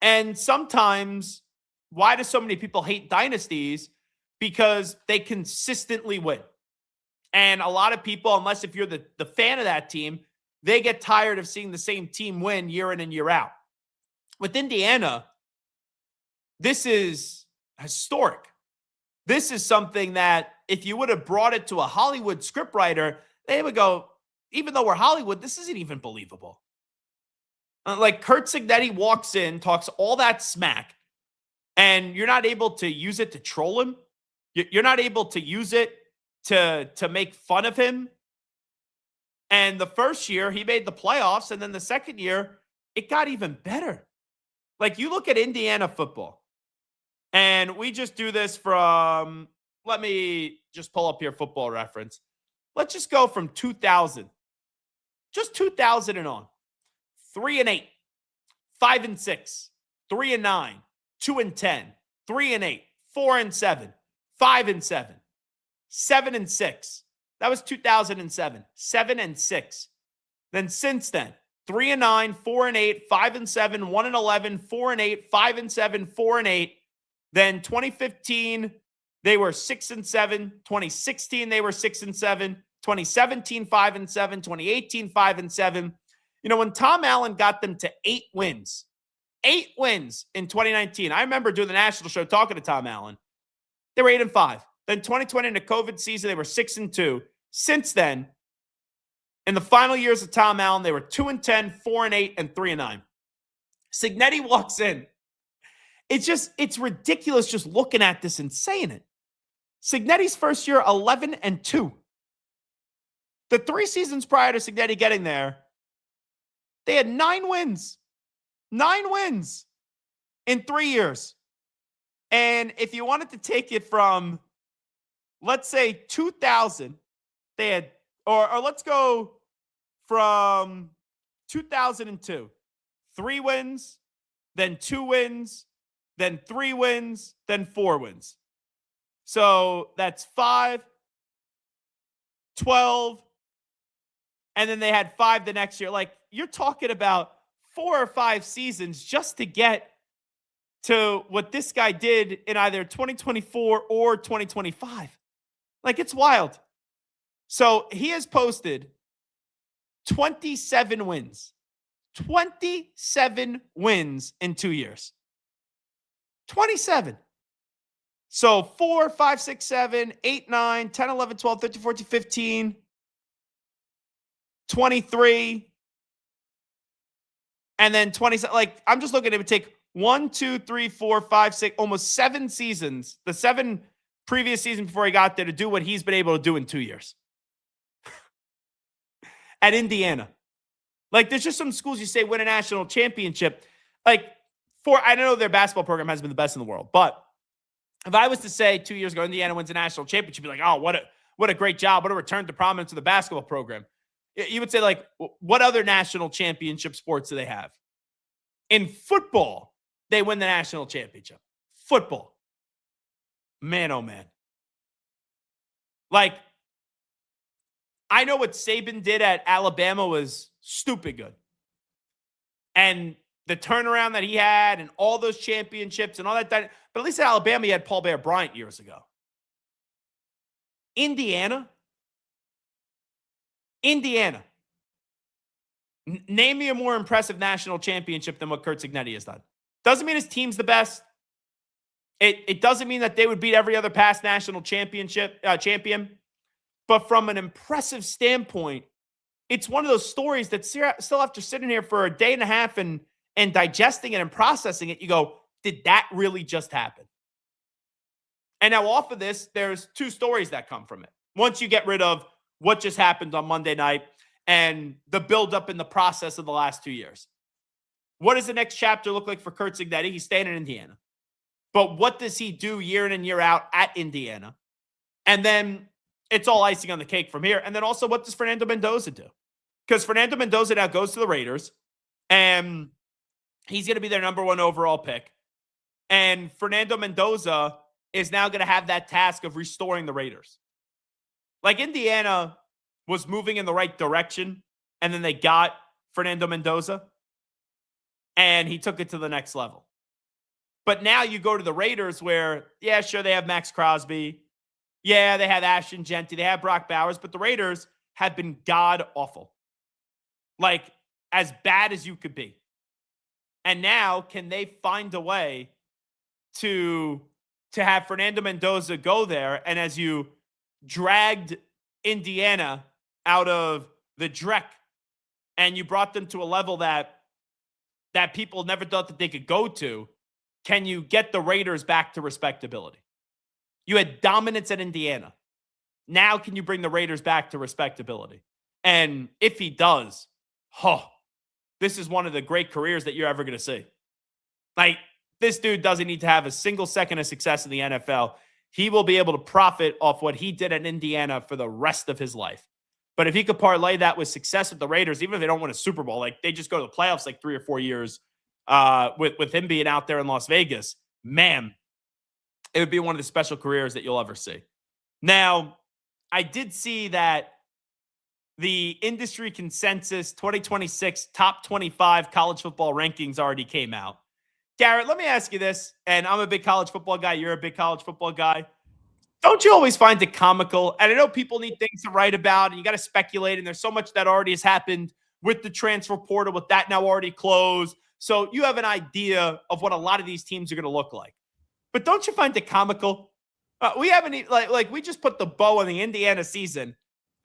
And sometimes, why do so many people hate dynasties? Because they consistently win. And a lot of people, unless if you're the fan of that team, they get tired of seeing the same team win year in and year out. With Indiana, this is historic. This is something that if you would have brought it to a Hollywood scriptwriter, they would go, even though we're Hollywood, this isn't even believable. Like Kurt Cignetti walks in, talks all that smack, and you're not able to use it to troll him. You're not able to use it to make fun of him. And the first year, he made the playoffs, and then the second year, it got even better. Like, you look at Indiana football, and we just do this from, let me just pull up here Football Reference. Let's just go from 2000. Just 2000 and on. 3-8, 5-6, 3-9, 2-10, 3-8, 4-7, 5-7, 7-6. That was 2007. 7-6. Then since then, 3-9, 4-8, 5-7, 1-11, 4-8, 5-7, 4-8. Then 2015, they were 6-7. 2016, they were 6-7. 2017, 5-7. 2018, 5-7. You know, when Tom Allen got them to 8 wins in 2019, I remember doing the national show talking to Tom Allen. They were 8-5. Then 2020 in the COVID season, they were 6-2. Since then, In the final years of Tom Allen, they were 2-10, 4-8, and 3-9. Cignetti walks in. It's ridiculous just looking at this and saying it. Cignetti's first year, 11-2. The 3 seasons prior to Cignetti getting there, they had 9 wins. 9 wins in 3 years. And if you wanted to take it from, let's say 2000, they had, or let's go from 2002, 3 wins, then 2 wins, then 3 wins, then 4 wins. So that's 5, 12, and then they had 5 the next year. Like, you're talking about 4 or 5 seasons just to get to what this guy did in either 2024 or 2025. Like, it's wild. So he has posted 27 wins. 27 wins in 2 years. 27. So 4, 5, 6, 7, 8, 9, 10, 11, 12, 13, 14, 15, 23, and then 27. Like, I'm just looking, it would take 1, 2, 3, 4, 5, 6, almost 7 seasons, the 7 previous seasons before he got there, to do what he's been able to do in 2 years. At Indiana. Like, there's just some schools you say win a national championship. Like, I know their basketball program has been the best in the world, but if I was to say 2 years ago, Indiana wins a national championship, you'd be like, oh, what a great job. What a return to prominence of the basketball program. You would say, like, what other national championship sports do they have? In football, they win the national championship. Football. Man, oh, man. Like, I know what Saban did at Alabama was stupid good. And the turnaround that he had and all those championships and all that. But at least at Alabama, he had Paul Bear Bryant years ago. Indiana. Name me a more impressive national championship than what Curt Cignetti has done. Doesn't mean his team's the best. It doesn't mean that they would beat every other past national champion. But from an impressive standpoint, it's one of those stories that still, after sitting here for a day and a half and digesting it and processing it, you go, did that really just happen? And now off of this, there's 2 stories that come from it. Once you get rid of what just happened on Monday night and the buildup in the process of the last 2 years. What does the next chapter look like for Curt Cignetti? He's staying in Indiana. But what does he do year in and year out at Indiana? And then it's all icing on the cake from here. And then also, what does Fernando Mendoza do? Because Fernando Mendoza now goes to the Raiders, and he's going to be their number 1 overall pick. And Fernando Mendoza is now going to have that task of restoring the Raiders. Like, Indiana was moving in the right direction, and then they got Fernando Mendoza, and he took it to the next level. But now you go to the Raiders where, yeah, sure, they have Max Crosby. Yeah, they have Ashton Genty. They have Brock Bowers. But the Raiders have been god-awful. Like, as bad as you could be. And now, can they find a way to have Fernando Mendoza go there? And as you dragged Indiana out of the dreck and you brought them to a level that people never thought that they could go to, can you get the Raiders back to respectability? You had dominance at Indiana. Now can you bring the Raiders back to respectability? And if he does, this is one of the great careers that you're ever going to see. Like, this dude doesn't need to have a single second of success in the NFL. He will be able to profit off what he did at Indiana for the rest of his life. But if he could parlay that with success with the Raiders, even if they don't win a Super Bowl, like they just go to the playoffs like 3 or 4 years with him being out there in Las Vegas, man, it would be one of the special careers that you'll ever see. Now, I did see that the industry consensus 2026 top 25 college football rankings already came out. Garrett, let me ask you this, and I'm a big college football guy. You're a big college football guy. Don't you always find it comical? And I know people need things to write about, and you got to speculate, and there's so much that already has happened with the transfer portal, with that now already closed. So you have an idea of what a lot of these teams are going to look like. But don't you find it comical? We haven't, like we just put the bow on the Indiana season,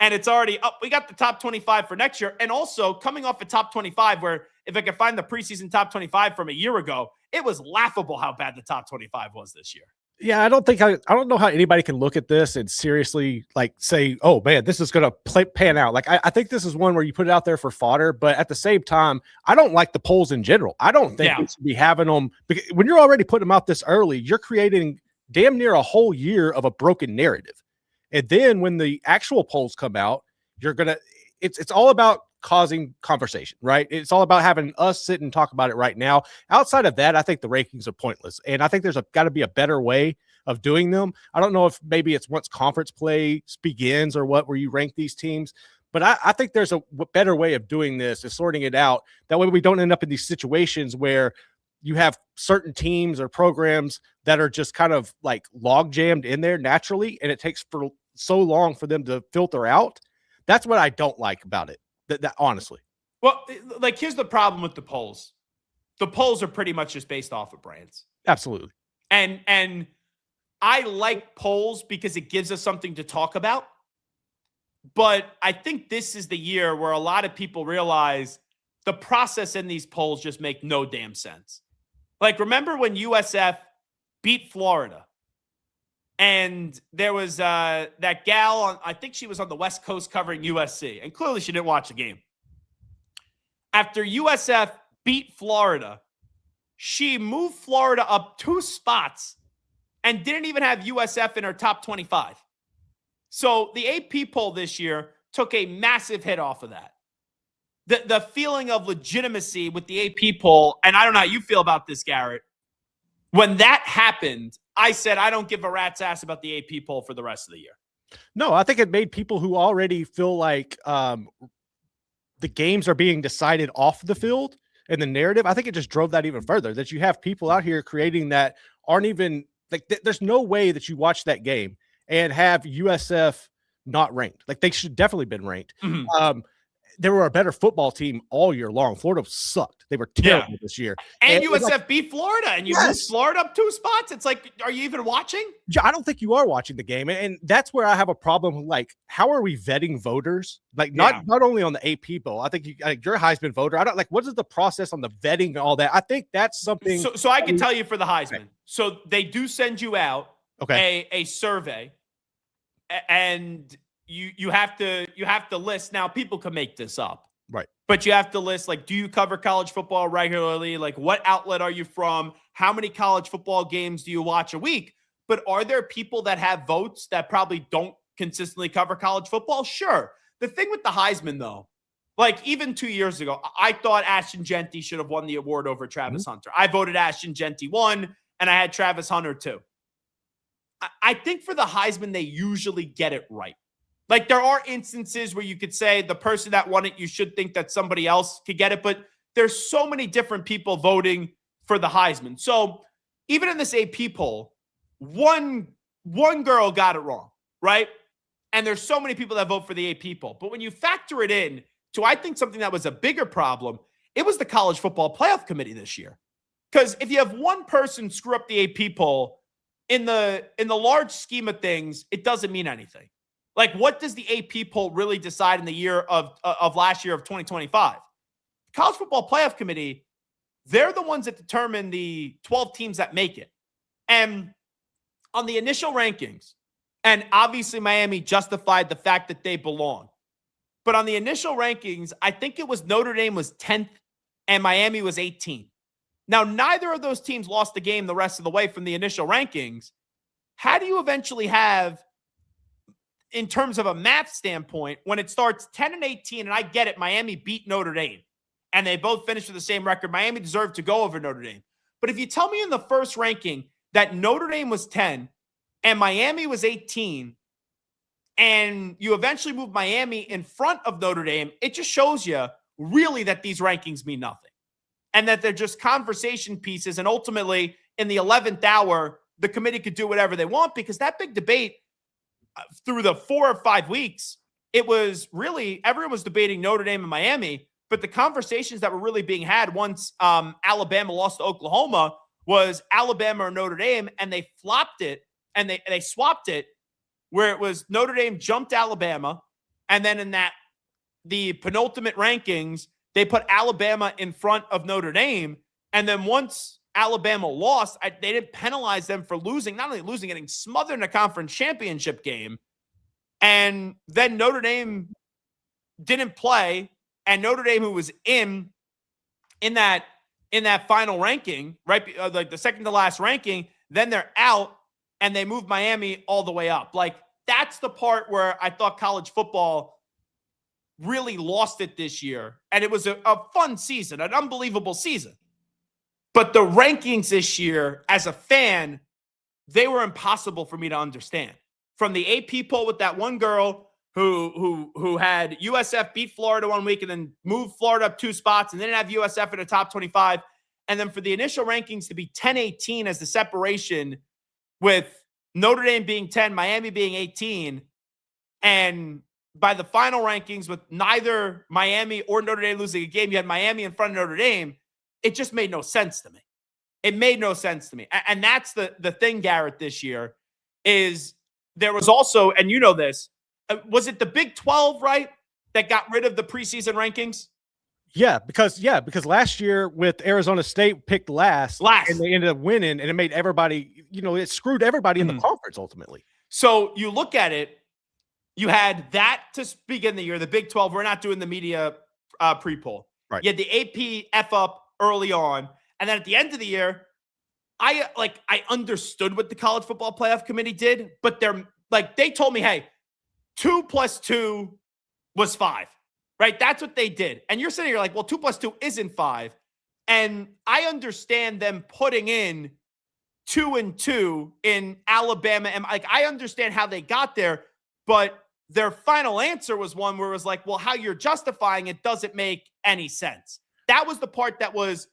And it's already up. We got the top 25 for next year. And also coming off a top 25 where if I could find the preseason top 25 from a year ago, it was laughable how bad the top 25 was this year. Yeah, I don't know how anybody can look at this and seriously like say, oh man, this is going to pan out. Like, I think this is one where you put it out there for fodder, but at the same time, I don't like the polls in general. I don't think we should be having them because when you're already putting them out this early, you're creating damn near a whole year of a broken narrative. And then when the actual polls come out, it's all about causing conversation, right? It's all about having us sit and talk about it right now. Outside of that, I think the rankings are pointless. And I think there's got to be a better way of doing them. I don't know if maybe it's once conference play begins or what, where you rank these teams. But I think there's a better way of doing this, is sorting it out. That way we don't end up in these situations where you have certain teams or programs that are just kind of like log jammed in there naturally, and it takes for so long for them to filter out. That's what I don't like about it. That honestly. Well, like here's the problem with the polls. The polls are pretty much just based off of brands. Absolutely. And I like polls because it gives us something to talk about. But I think this is the year where a lot of people realize the process in these polls just make no damn sense. Like, remember when USF beat Florida? And there was that gal, I think she was on the West Coast covering USC, and clearly she didn't watch the game. After USF beat Florida, she moved Florida up 2 spots and didn't even have USF in her top 25. So the AP poll this year took a massive hit off of that. The feeling of legitimacy with the AP poll, and I don't know how you feel about this, Garrett. When that happened, I said I don't give a rat's ass about the AP poll for the rest of the year. No, I think it made people who already feel like the games are being decided off the field and the narrative, I think it just drove that even further, that you have people out here creating that aren't even like, there's no way that you watch that game and have USF not ranked. Like, they should definitely been ranked. Mm-hmm. They were a better football team all year long. Florida sucked. They were terrible this year. And USF beat Florida, and you moved Florida up 2 spots. It's like, are you even watching? I don't think you are watching the game. And that's where I have a problem. Like, how are we vetting voters? Like, not only on the AP poll. I think you're a Heisman voter. I don't like, what is the process on the vetting and all that? I think that's something. So I can tell you for the Heisman. So they do send you out a survey, and you have to list. Now, people can make this up, right? But you have to list, like, do you cover college football regularly? Like, what outlet are you from? How many college football games do you watch a week? But are there people that have votes that probably don't consistently cover college football? Sure. The thing with the Heisman, though, like, even 2 years ago, I thought Ashton Genty should have won the award over Travis Hunter. I voted Ashton Genty 1, and I had Travis Hunter 2. I think for the Heisman, they usually get it right. Like, there are instances where you could say the person that won it, you should think that somebody else could get it, but there's so many different people voting for the Heisman. So even in this AP poll, one girl got it wrong, right? And there's so many people that vote for the AP poll. But when you factor it in to, I think, something that was a bigger problem, it was the College Football Playoff Committee this year. Because if you have one person screw up the AP poll, in the large scheme of things, it doesn't mean anything. Like, what does the AP poll really decide in the year of last year of 2025? College Football Playoff Committee, they're the ones that determine the 12 teams that make it. And on the initial rankings, and obviously Miami justified the fact that they belong. But on the initial rankings, I think it was Notre Dame was 10th and Miami was 18th. Now, neither of those teams lost the game the rest of the way from the initial rankings. How do you eventually have, in terms of a math standpoint, when it starts 10 and 18, and I get it, Miami beat Notre Dame, and they both finished with the same record. Miami deserved to go over Notre Dame. But if you tell me in the first ranking that Notre Dame was 10 and Miami was 18, and you eventually move Miami in front of Notre Dame, it just shows you really that these rankings mean nothing. And that they're just conversation pieces. And ultimately, in the 11th hour, the committee could do whatever they want, because that big debate through the 4 or 5 weeks, it was really, everyone was debating Notre Dame and Miami. But the conversations that were really being had once Alabama lost to Oklahoma was Alabama or Notre Dame. And they flopped it, and they swapped it, where it was Notre Dame jumped Alabama, And then in the penultimate rankings, they put Alabama in front of Notre Dame. And then once Alabama lost, they didn't penalize them for losing, not only losing, getting smothered in a conference championship game. And then Notre Dame didn't play, and Notre Dame, who was in that final ranking, right, like the second to last ranking, then they're out, and they moved Miami all the way up. Like, that's the part where I thought college football really lost it this year. And it was a fun season, an unbelievable season. But the rankings this year, as a fan, they were impossible for me to understand. From the AP poll with that one girl who had USF beat Florida one week and then moved Florida up 2 spots and then have USF in the top 25. And then for the initial rankings to be 10-18 as the separation, with Notre Dame being 10, Miami being 18. And by the final rankings, with neither Miami or Notre Dame losing a game, you had Miami in front of Notre Dame. It just made no sense to me. It made no sense to me. And that's the thing, Garrett, this year is there was also, and you know this, was it the Big 12, right, that got rid of the preseason rankings? Yeah, because last year with Arizona State picked last, and they ended up winning, and it made everybody, it screwed everybody in the conference ultimately. So you look at it, you had that to begin the year, the Big 12. We're not doing the media pre-poll. Right. You had the AP F up early on, and then at the end of the year, I understood what the College Football Playoff Committee did, but they told me, hey, 2 + 2 was 5. Right? That's what they did. And you're sitting here like, well, 2 + 2 isn't 5. And I understand them putting in 2 and 2 in Alabama. And I understand how they got there, but their final answer was one where it was like, well, how you're justifying it doesn't make any sense. That was the part that was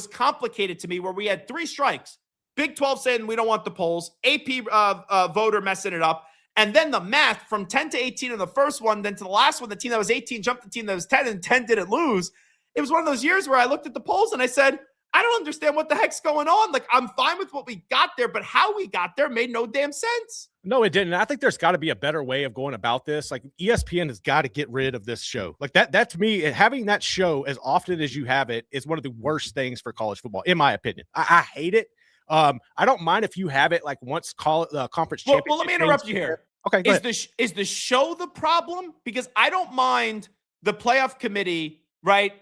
complicated to me, where we had 3 strikes. Big 12 saying we don't want the polls, AP voter messing it up. And then the math from 10 to 18 in the first one, then to the last one, the team that was 18 jumped the team that was 10, and 10 didn't lose. It was one of those years where I looked at the polls and I said, I don't understand what the heck's going on. Like, I'm fine with what we got there, but how we got there made no damn sense. No, it didn't. I think there's got to be a better way of going about this. Like, ESPN has got to get rid of this show. Like, that to me, having that show as often as you have it is one of the worst things for college football, in my opinion. I hate it. I don't mind if you have it like once conference championship. Well, let me interrupt you here. Okay, is the show the problem? Because I don't mind the playoff committee, right,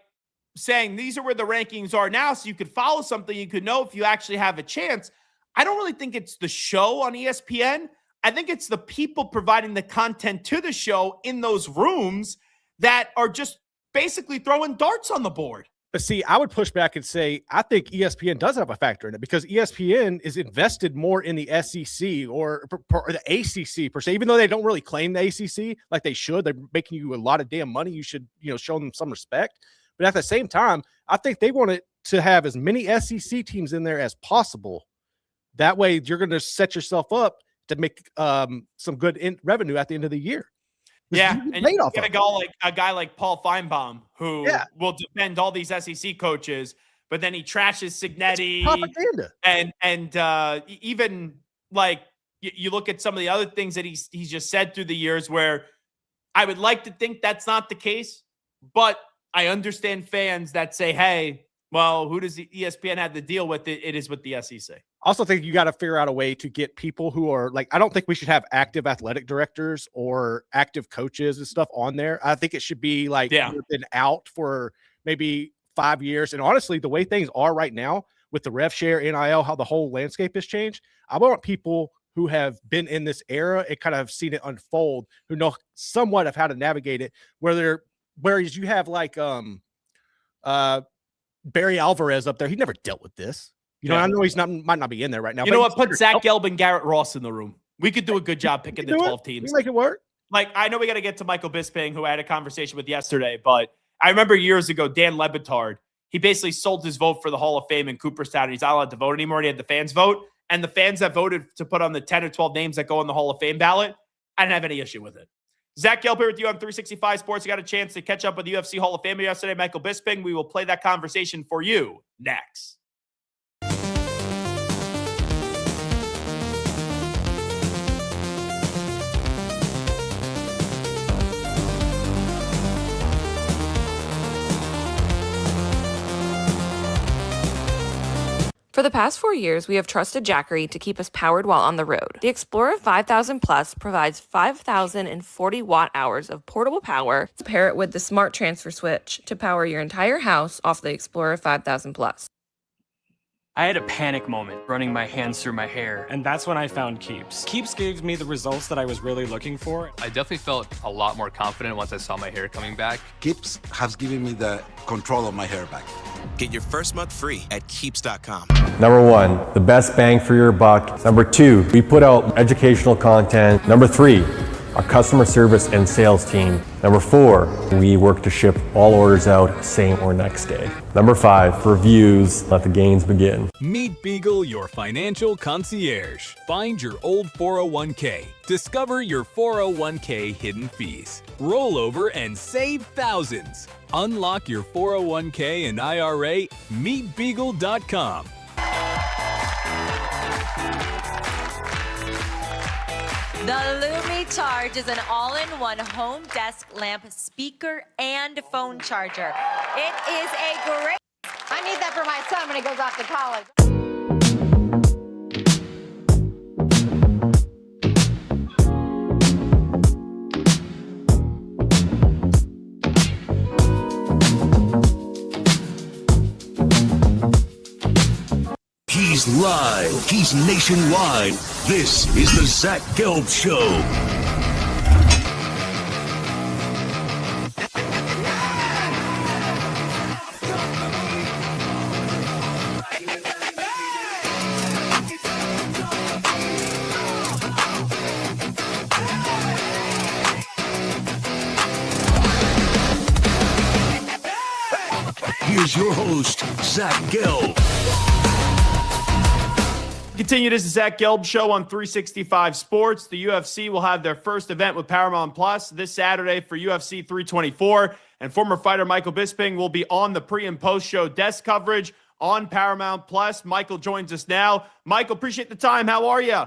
saying these are where the rankings are now, so you could follow something, you could know if you actually have a chance. I don't really think it's the show on ESPN. I think it's the people providing the content to the show in those rooms that are just basically throwing darts on the board. But see, I would push back and say, I think ESPN does have a factor in it, because ESPN is invested more in the SEC or the ACC per se, even though they don't really claim the ACC like they should. They're making you a lot of damn money. You should, show them some respect. But at the same time, I think they want it to have as many SEC teams in there as possible. That way you're going to set yourself up to make some good revenue at the end of the year. Yeah, and you get a guy like Paul Feinbaum, who will defend all these SEC coaches, but then he trashes Cignetti. And even like you look at some of the other things that he's just said through the years, where I would like to think that's not the case, but I understand fans that say, hey, well, who does the ESPN have to deal with? It is with the SEC. I also think you got to figure out a way to get people who are like, I don't think we should have active athletic directors or active coaches and stuff on there. I think it should be like been out for maybe 5 years. And honestly, the way things are right now with the rev share, NIL, how the whole landscape has changed, I want people who have been in this era and kind of seen it unfold, who know somewhat of how to navigate it, whereas you have like Barry Alvarez up there. He never dealt with this. I know he's might not be in there right now. You know what? Put Zach Gelb and Garrett Ross in the room. We could do a good job picking the 12 teams. We make it work. Like, I know we got to get to Michael Bisping, who I had a conversation with yesterday, but I remember years ago, Dan Lebitard, he basically sold his vote for the Hall of Fame in Cooperstown. He's not allowed to vote anymore. He had the fans vote, and the fans that voted to put on the 10 or 12 names that go on the Hall of Fame ballot, I didn't have any issue with it. Zach Gelb here with you on 365 Sports. You got a chance to catch up with UFC Hall of Famer yesterday, Michael Bisping. We will play that conversation for you next. For the past 4 years, we have trusted Jackery to keep us powered while on the road. The Explorer 5000 Plus provides 5,040 watt-hours of portable power to pair it with the smart transfer switch to power your entire house off the Explorer 5000 Plus. I had a panic moment running my hands through my hair, and that's when I found Keeps. Keeps gave me the results that I was really looking for. I definitely felt a lot more confident once I saw my hair coming back. Keeps has given me the control of my hair back. Get your first month free at Keeps.com. Number 1, the best bang for your buck. Number 2, we put out educational content. Number 3, our customer service and sales team. Number 4, we work to ship all orders out same or next day. Number 5, reviews. Let the gains begin. Meet Beagle, your financial concierge. Find your old 401k. Discover your 401k hidden fees. Roll over and save thousands. Unlock your 401k and IRA. MeetBeagle.com. The Lumi Charge is an all-in-one home desk lamp, speaker, and phone charger. It is a great... I need that for my son when he goes off to college. He's live. He's nationwide. This is the Zach Gelb Show. Here's your host, Zach Gelb. Continue. This is Zach Gelb Show on 365 Sports. The UFC will have their first event with Paramount Plus this Saturday for UFC 324, and former fighter Michael Bisping will be on the pre- and post-show desk coverage on Paramount Plus. Michael joins us now. Michael, appreciate the time. How are you?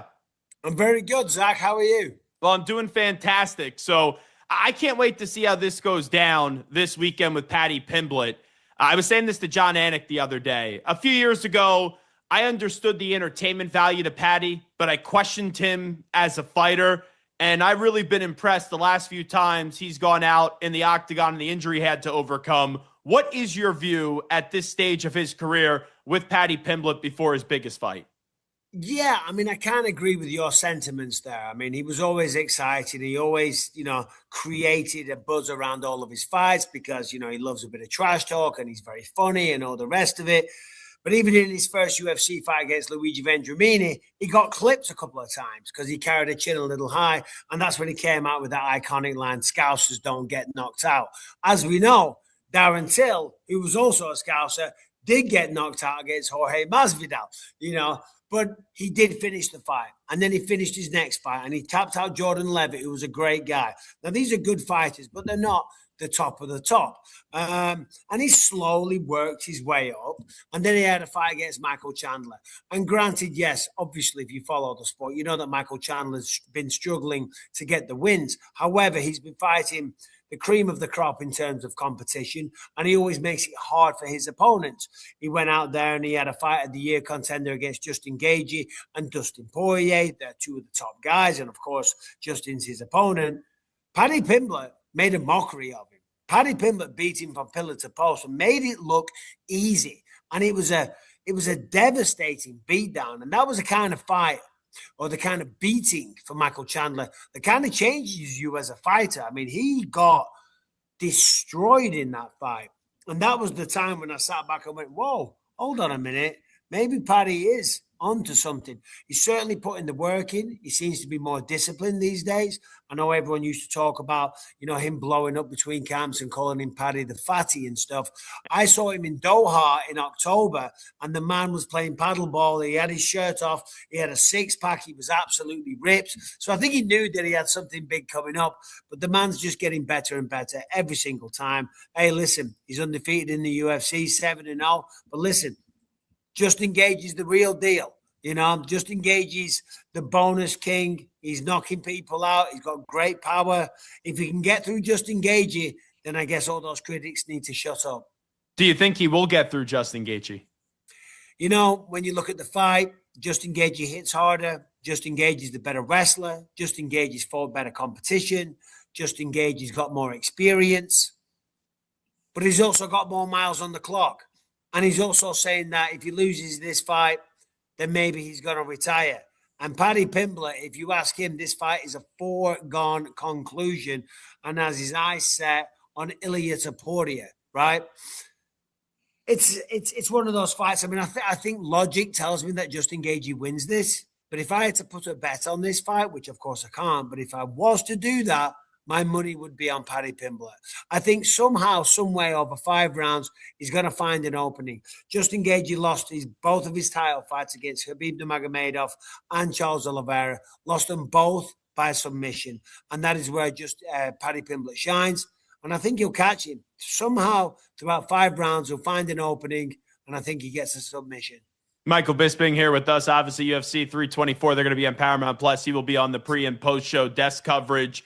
I'm very good, Zach. How are you? Well, I'm doing fantastic. So I can't wait to see how this goes down this weekend with Paddy Pimblett. I was saying this to John Anik the other day. A few years ago, I understood the entertainment value to Paddy, but I questioned him as a fighter, and I've really been impressed the last few times he's gone out in the octagon and the injury he had to overcome. What is your view at this stage of his career with Paddy Pimblett before his biggest fight? Yeah, I mean, I can't agree with your sentiments there. I mean, he was always excited. He always, created a buzz around all of his fights because, he loves a bit of trash talk and he's very funny and all the rest of it. But even in his first UFC fight against Luigi Vendramini, he got clipped a couple of times because he carried a chin a little high. And that's when he came out with that iconic line, "Scousers don't get knocked out." As we know, Darren Till, who was also a Scouser, did get knocked out against Jorge Masvidal, but he did finish the fight. And then he finished his next fight and he tapped out Jordan Levitt, who was a great guy. Now, these are good fighters, but they're not the top of the top. And he slowly worked his way up. And then he had a fight against Michael Chandler. And granted, yes, obviously, if you follow the sport, you know that Michael Chandler's been struggling to get the wins. However, he's been fighting the cream of the crop in terms of competition, and he always makes it hard for his opponents. He went out there and he had a fight of the year contender against Justin Gaethje and Dustin Poirier. They're two of the top guys, and of course, Justin's his opponent. Paddy Pimblett made a mockery of him. Paddy Pimblett beat him from pillar to post and made it look easy. And it was a devastating beatdown. And that was the kind of fight or the kind of beating for Michael Chandler that kind of changes you as a fighter. I mean, he got destroyed in that fight. And that was the time when I sat back and went, whoa, hold on a minute. Maybe Paddy is onto something. He's certainly putting the work in. He seems to be more disciplined these days. I know everyone used to talk about, him blowing up between camps and calling him Paddy the Fatty and stuff. I saw him in Doha in October, and the man was playing paddleball. He had his shirt off. He had a six-pack. He was absolutely ripped. So I think he knew that he had something big coming up, but the man's just getting better and better every single time. Hey, listen, he's undefeated in the UFC, 7-0. But listen, Justin Gaethje is the real deal. Justin Gaethje's the bonus king. He's knocking people out. He's got great power. If he can get through Justin Gaethje, then I guess all those critics need to shut up. Do you think he will get through Justin Gaethje? You know, when you look at the fight, Justin Gaethje hits harder. Justin Gaethje is the better wrestler. Justin Gaethje's fought better competition. Justin Gaethje's got more experience. But he's also got more miles on the clock. And he's also saying that if he loses this fight, then maybe he's going to retire. And Paddy Pimblett, if you ask him, this fight is a foregone conclusion and has his eyes set on Ilia Topuria, right? It's one of those fights. I mean, I think logic tells me that Justin Gaethje wins this. But if I had to put a bet on this fight, which of course I can't, but if I was to do that, my money would be on Paddy Pimblett. I think somehow, some way, over 5 rounds, he's going to find an opening. Justin Gaethje lost both of his title fights against Khabib Nurmagomedov and Charles Oliveira. Lost them both by submission, and that is where Paddy Pimblett shines. And I think he'll catch him somehow. Throughout 5 rounds, he'll find an opening, and I think he gets a submission. Michael Bisping here with us. Obviously, UFC 324. They're going to be on Paramount Plus. He will be on the pre and post show desk coverage.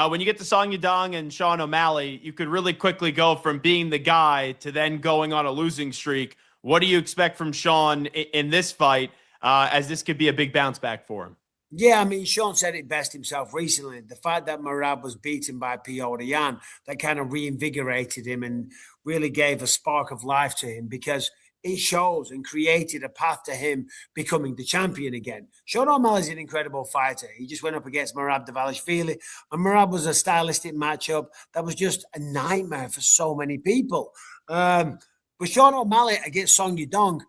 When you get to Song Yadong and Sean O'Malley, you could really quickly go from being the guy to then going on a losing streak. What do you expect from Sean in this fight, as this could be a big bounce back for him? Yeah, I mean, Sean said it best himself recently. The fact that Merab was beaten by Piotr Yan, that kind of reinvigorated him and really gave a spark of life to him, because it shows and created a path to him becoming the champion again. Sean O'Malley's an incredible fighter. He just went up against Merab Dvalishvili, and Merab was a stylistic matchup that was just a nightmare for so many people. But Sean O'Malley against Song Yadong,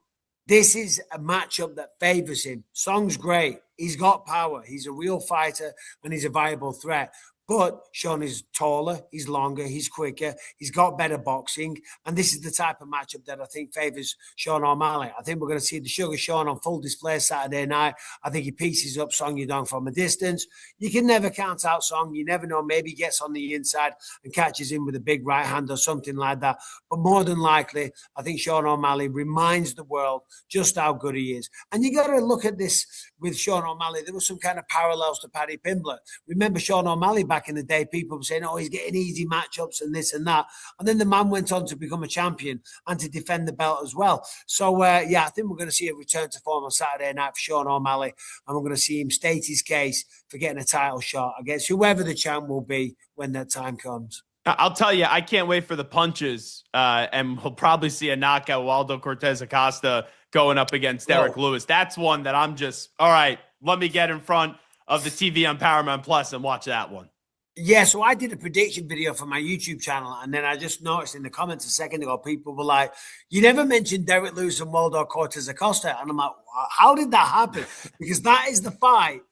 this is a matchup that favors him. Song's great. He's got power. He's a real fighter, and he's a viable threat. But Sean is taller, he's longer, he's quicker, he's got better boxing. And this is the type of matchup that I think favors Sean O'Malley. I think we're going to see the Sugar Sean on full display Saturday night. I think he pieces up Song Yadong from a distance. You can never count out Song. You never know. Maybe he gets on the inside and catches him with a big right hand or something like that. But more than likely, I think Sean O'Malley reminds the world just how good he is. And you got to look at this with Sean O'Malley. There was some kind of parallels to Paddy Pimblett. Remember Sean O'Malley back in the day, people were saying, oh, he's getting easy matchups and this and that. And then the man went on to become a champion and to defend the belt as well. So, yeah, I think we're going to see a return to form on Saturday night for Sean O'Malley. And we're going to see him state his case for getting a title shot against whoever the champ will be when that time comes. I'll tell you, I can't wait for the punches, and we'll probably see a knockout Waldo Cortez Acosta going up against Derek Lewis. That's one that I'm just, all right, let me get in front of the TV on Paramount Plus and watch that one. Yeah, so I did a prediction video for my YouTube channel, and then I just noticed in the comments a second ago, people were like, you never mentioned Derek Lewis and Waldo Cortez Acosta. And I'm like, how did that happen? Because that is the fight.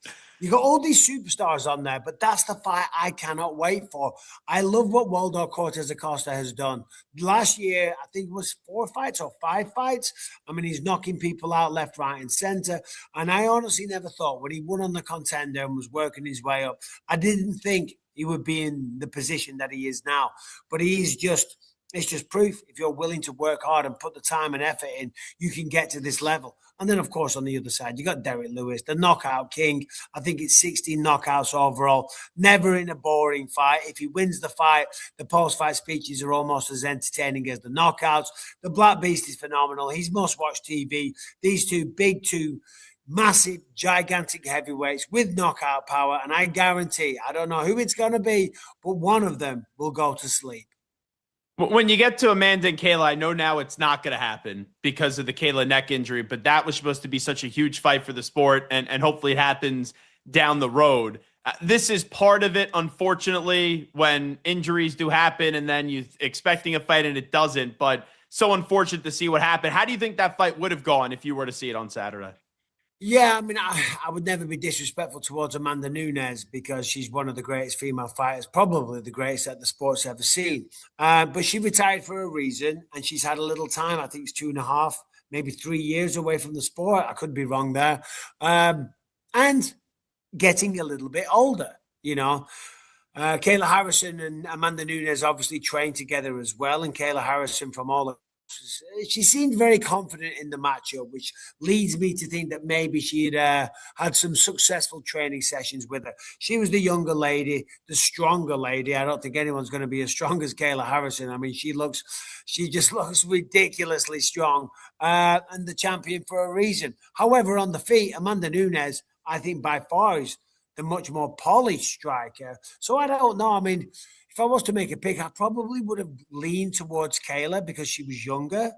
You got all these superstars on there, but that's the fight I cannot wait for. I love what Waldo Cortez Acosta has done. Last year, I think it was 4 fights or 5 fights. I mean, he's knocking people out left, right, and center. And I honestly never thought when he won on the Contender and was working his way up, I didn't think he would be in the position that he is now. But it's just proof. If you're willing to work hard and put the time and effort in, you can get to this level. And then, of course, on the other side, you got Derek Lewis, the knockout king. I think it's 16 knockouts overall. Never in a boring fight. If he wins the fight, the post-fight speeches are almost as entertaining as the knockouts. The Black Beast is phenomenal. He's must-watch TV. These two massive, gigantic heavyweights with knockout power. And I guarantee, I don't know who it's going to be, but one of them will go to sleep. When you get to Amanda and Kayla, I know now it's not going to happen because of the Kayla neck injury, but that was supposed to be such a huge fight for the sport, and hopefully it happens down the road. This is part of it, unfortunately, when injuries do happen and then you're expecting a fight and it doesn't, but so unfortunate to see what happened. How do you think that fight would have gone if you were to see it on Saturday? Yeah, I mean, I would never be disrespectful towards Amanda Nunes because she's one of the greatest female fighters, probably the greatest that the sport's ever seen. But she retired for a reason, and she's had a little time. I think it's 2.5, maybe 3 years away from the sport. I could be wrong there. And getting a little bit older, you know. Kayla Harrison and Amanda Nunes obviously trained together as well, and Kayla Harrison, from all She seemed very confident in the matchup, which leads me to think that maybe she'd had some successful training sessions with her. She was the younger lady, the stronger lady. I don't think anyone's going to be as strong as Kayla Harrison. I mean, she just looks ridiculously strong, and the champion for a reason. However, on the feet, Amanda Nunes, I think by far is the much more polished striker. So I don't know. I mean, if I was to make a pick, I probably would have leaned towards Kayla because she was younger.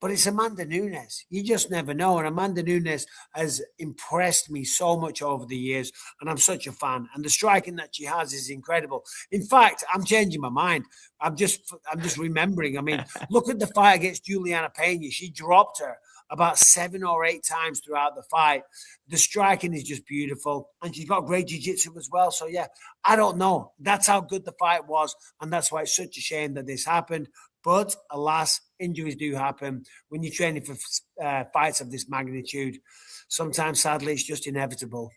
But it's Amanda Nunes. You just never know. And Amanda Nunes has impressed me so much over the years, and I'm such a fan. And the striking that she has is incredible. In fact, I'm changing my mind. I'm just remembering. I mean, look at the fight against Juliana Pena. She dropped her about 7 or 8 times throughout the fight. The striking is just beautiful, and she's got great jiu-jitsu as well. So yeah, I don't know. That's how good the fight was, and that's why it's such a shame that this happened. But alas, injuries do happen when you're training for fights of this magnitude. Sometimes, sadly, it's just inevitable.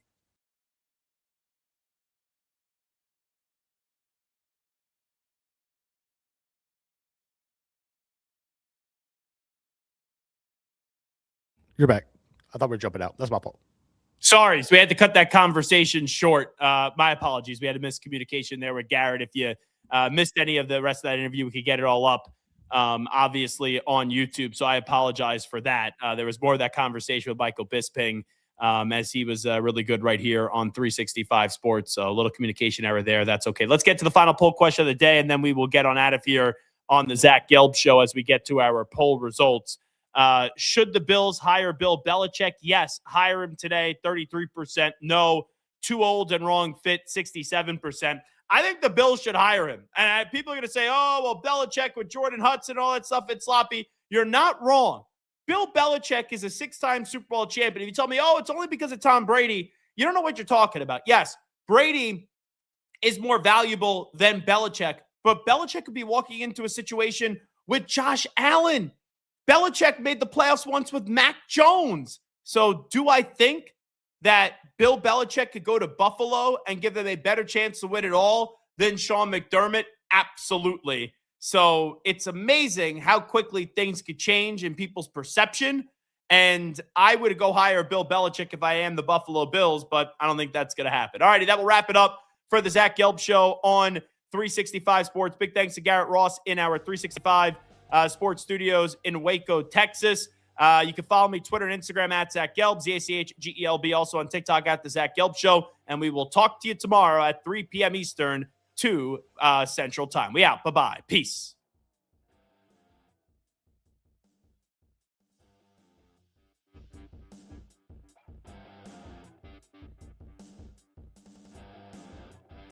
You're back. I thought we were jumping out. That's my fault. Sorry, so we had to cut that conversation short. My apologies. We had a miscommunication there with Garrett. If you missed any of the rest of that interview, we could get it all up, obviously, on YouTube. So I apologize for that. There was more of that conversation with Michael Bisping, as he was really good right here on 365 Sports. So a little communication error there. That's okay. Let's get to the final poll question of the day, and then we will get on out of here on the Zach Gelb Show as we get to our poll results. Should the Bills hire Bill Belichick? Yes. Hire him today, 33%. No. Too old and wrong fit, 67%. I think the Bills should hire him. And people are going to say, oh, well, Belichick with Jordan Hudson, all that stuff, it's sloppy. You're not wrong. Bill Belichick is a 6-time Super Bowl champion. If you tell me, oh, it's only because of Tom Brady, you don't know what you're talking about. Yes, Brady is more valuable than Belichick, but Belichick could be walking into a situation with Josh Allen. Belichick made the playoffs once with Mac Jones. So do I think that Bill Belichick could go to Buffalo and give them a better chance to win it all than Sean McDermott? Absolutely. So it's amazing how quickly things could change in people's perception. And I would go hire Bill Belichick if I am the Buffalo Bills, but I don't think that's going to happen. All righty, that will wrap it up for the Zach Gelb Show on 365 Sports. Big thanks to Garrett Ross in our 365 Sports Studios in Waco, Texas. You can follow me Twitter and Instagram at Zach Gelb, ZACHGELB, also on TikTok at the Zach Gelb Show. And we will talk to you tomorrow at 3 p.m. Eastern, 2 Central Time. We out. Bye-bye. Peace.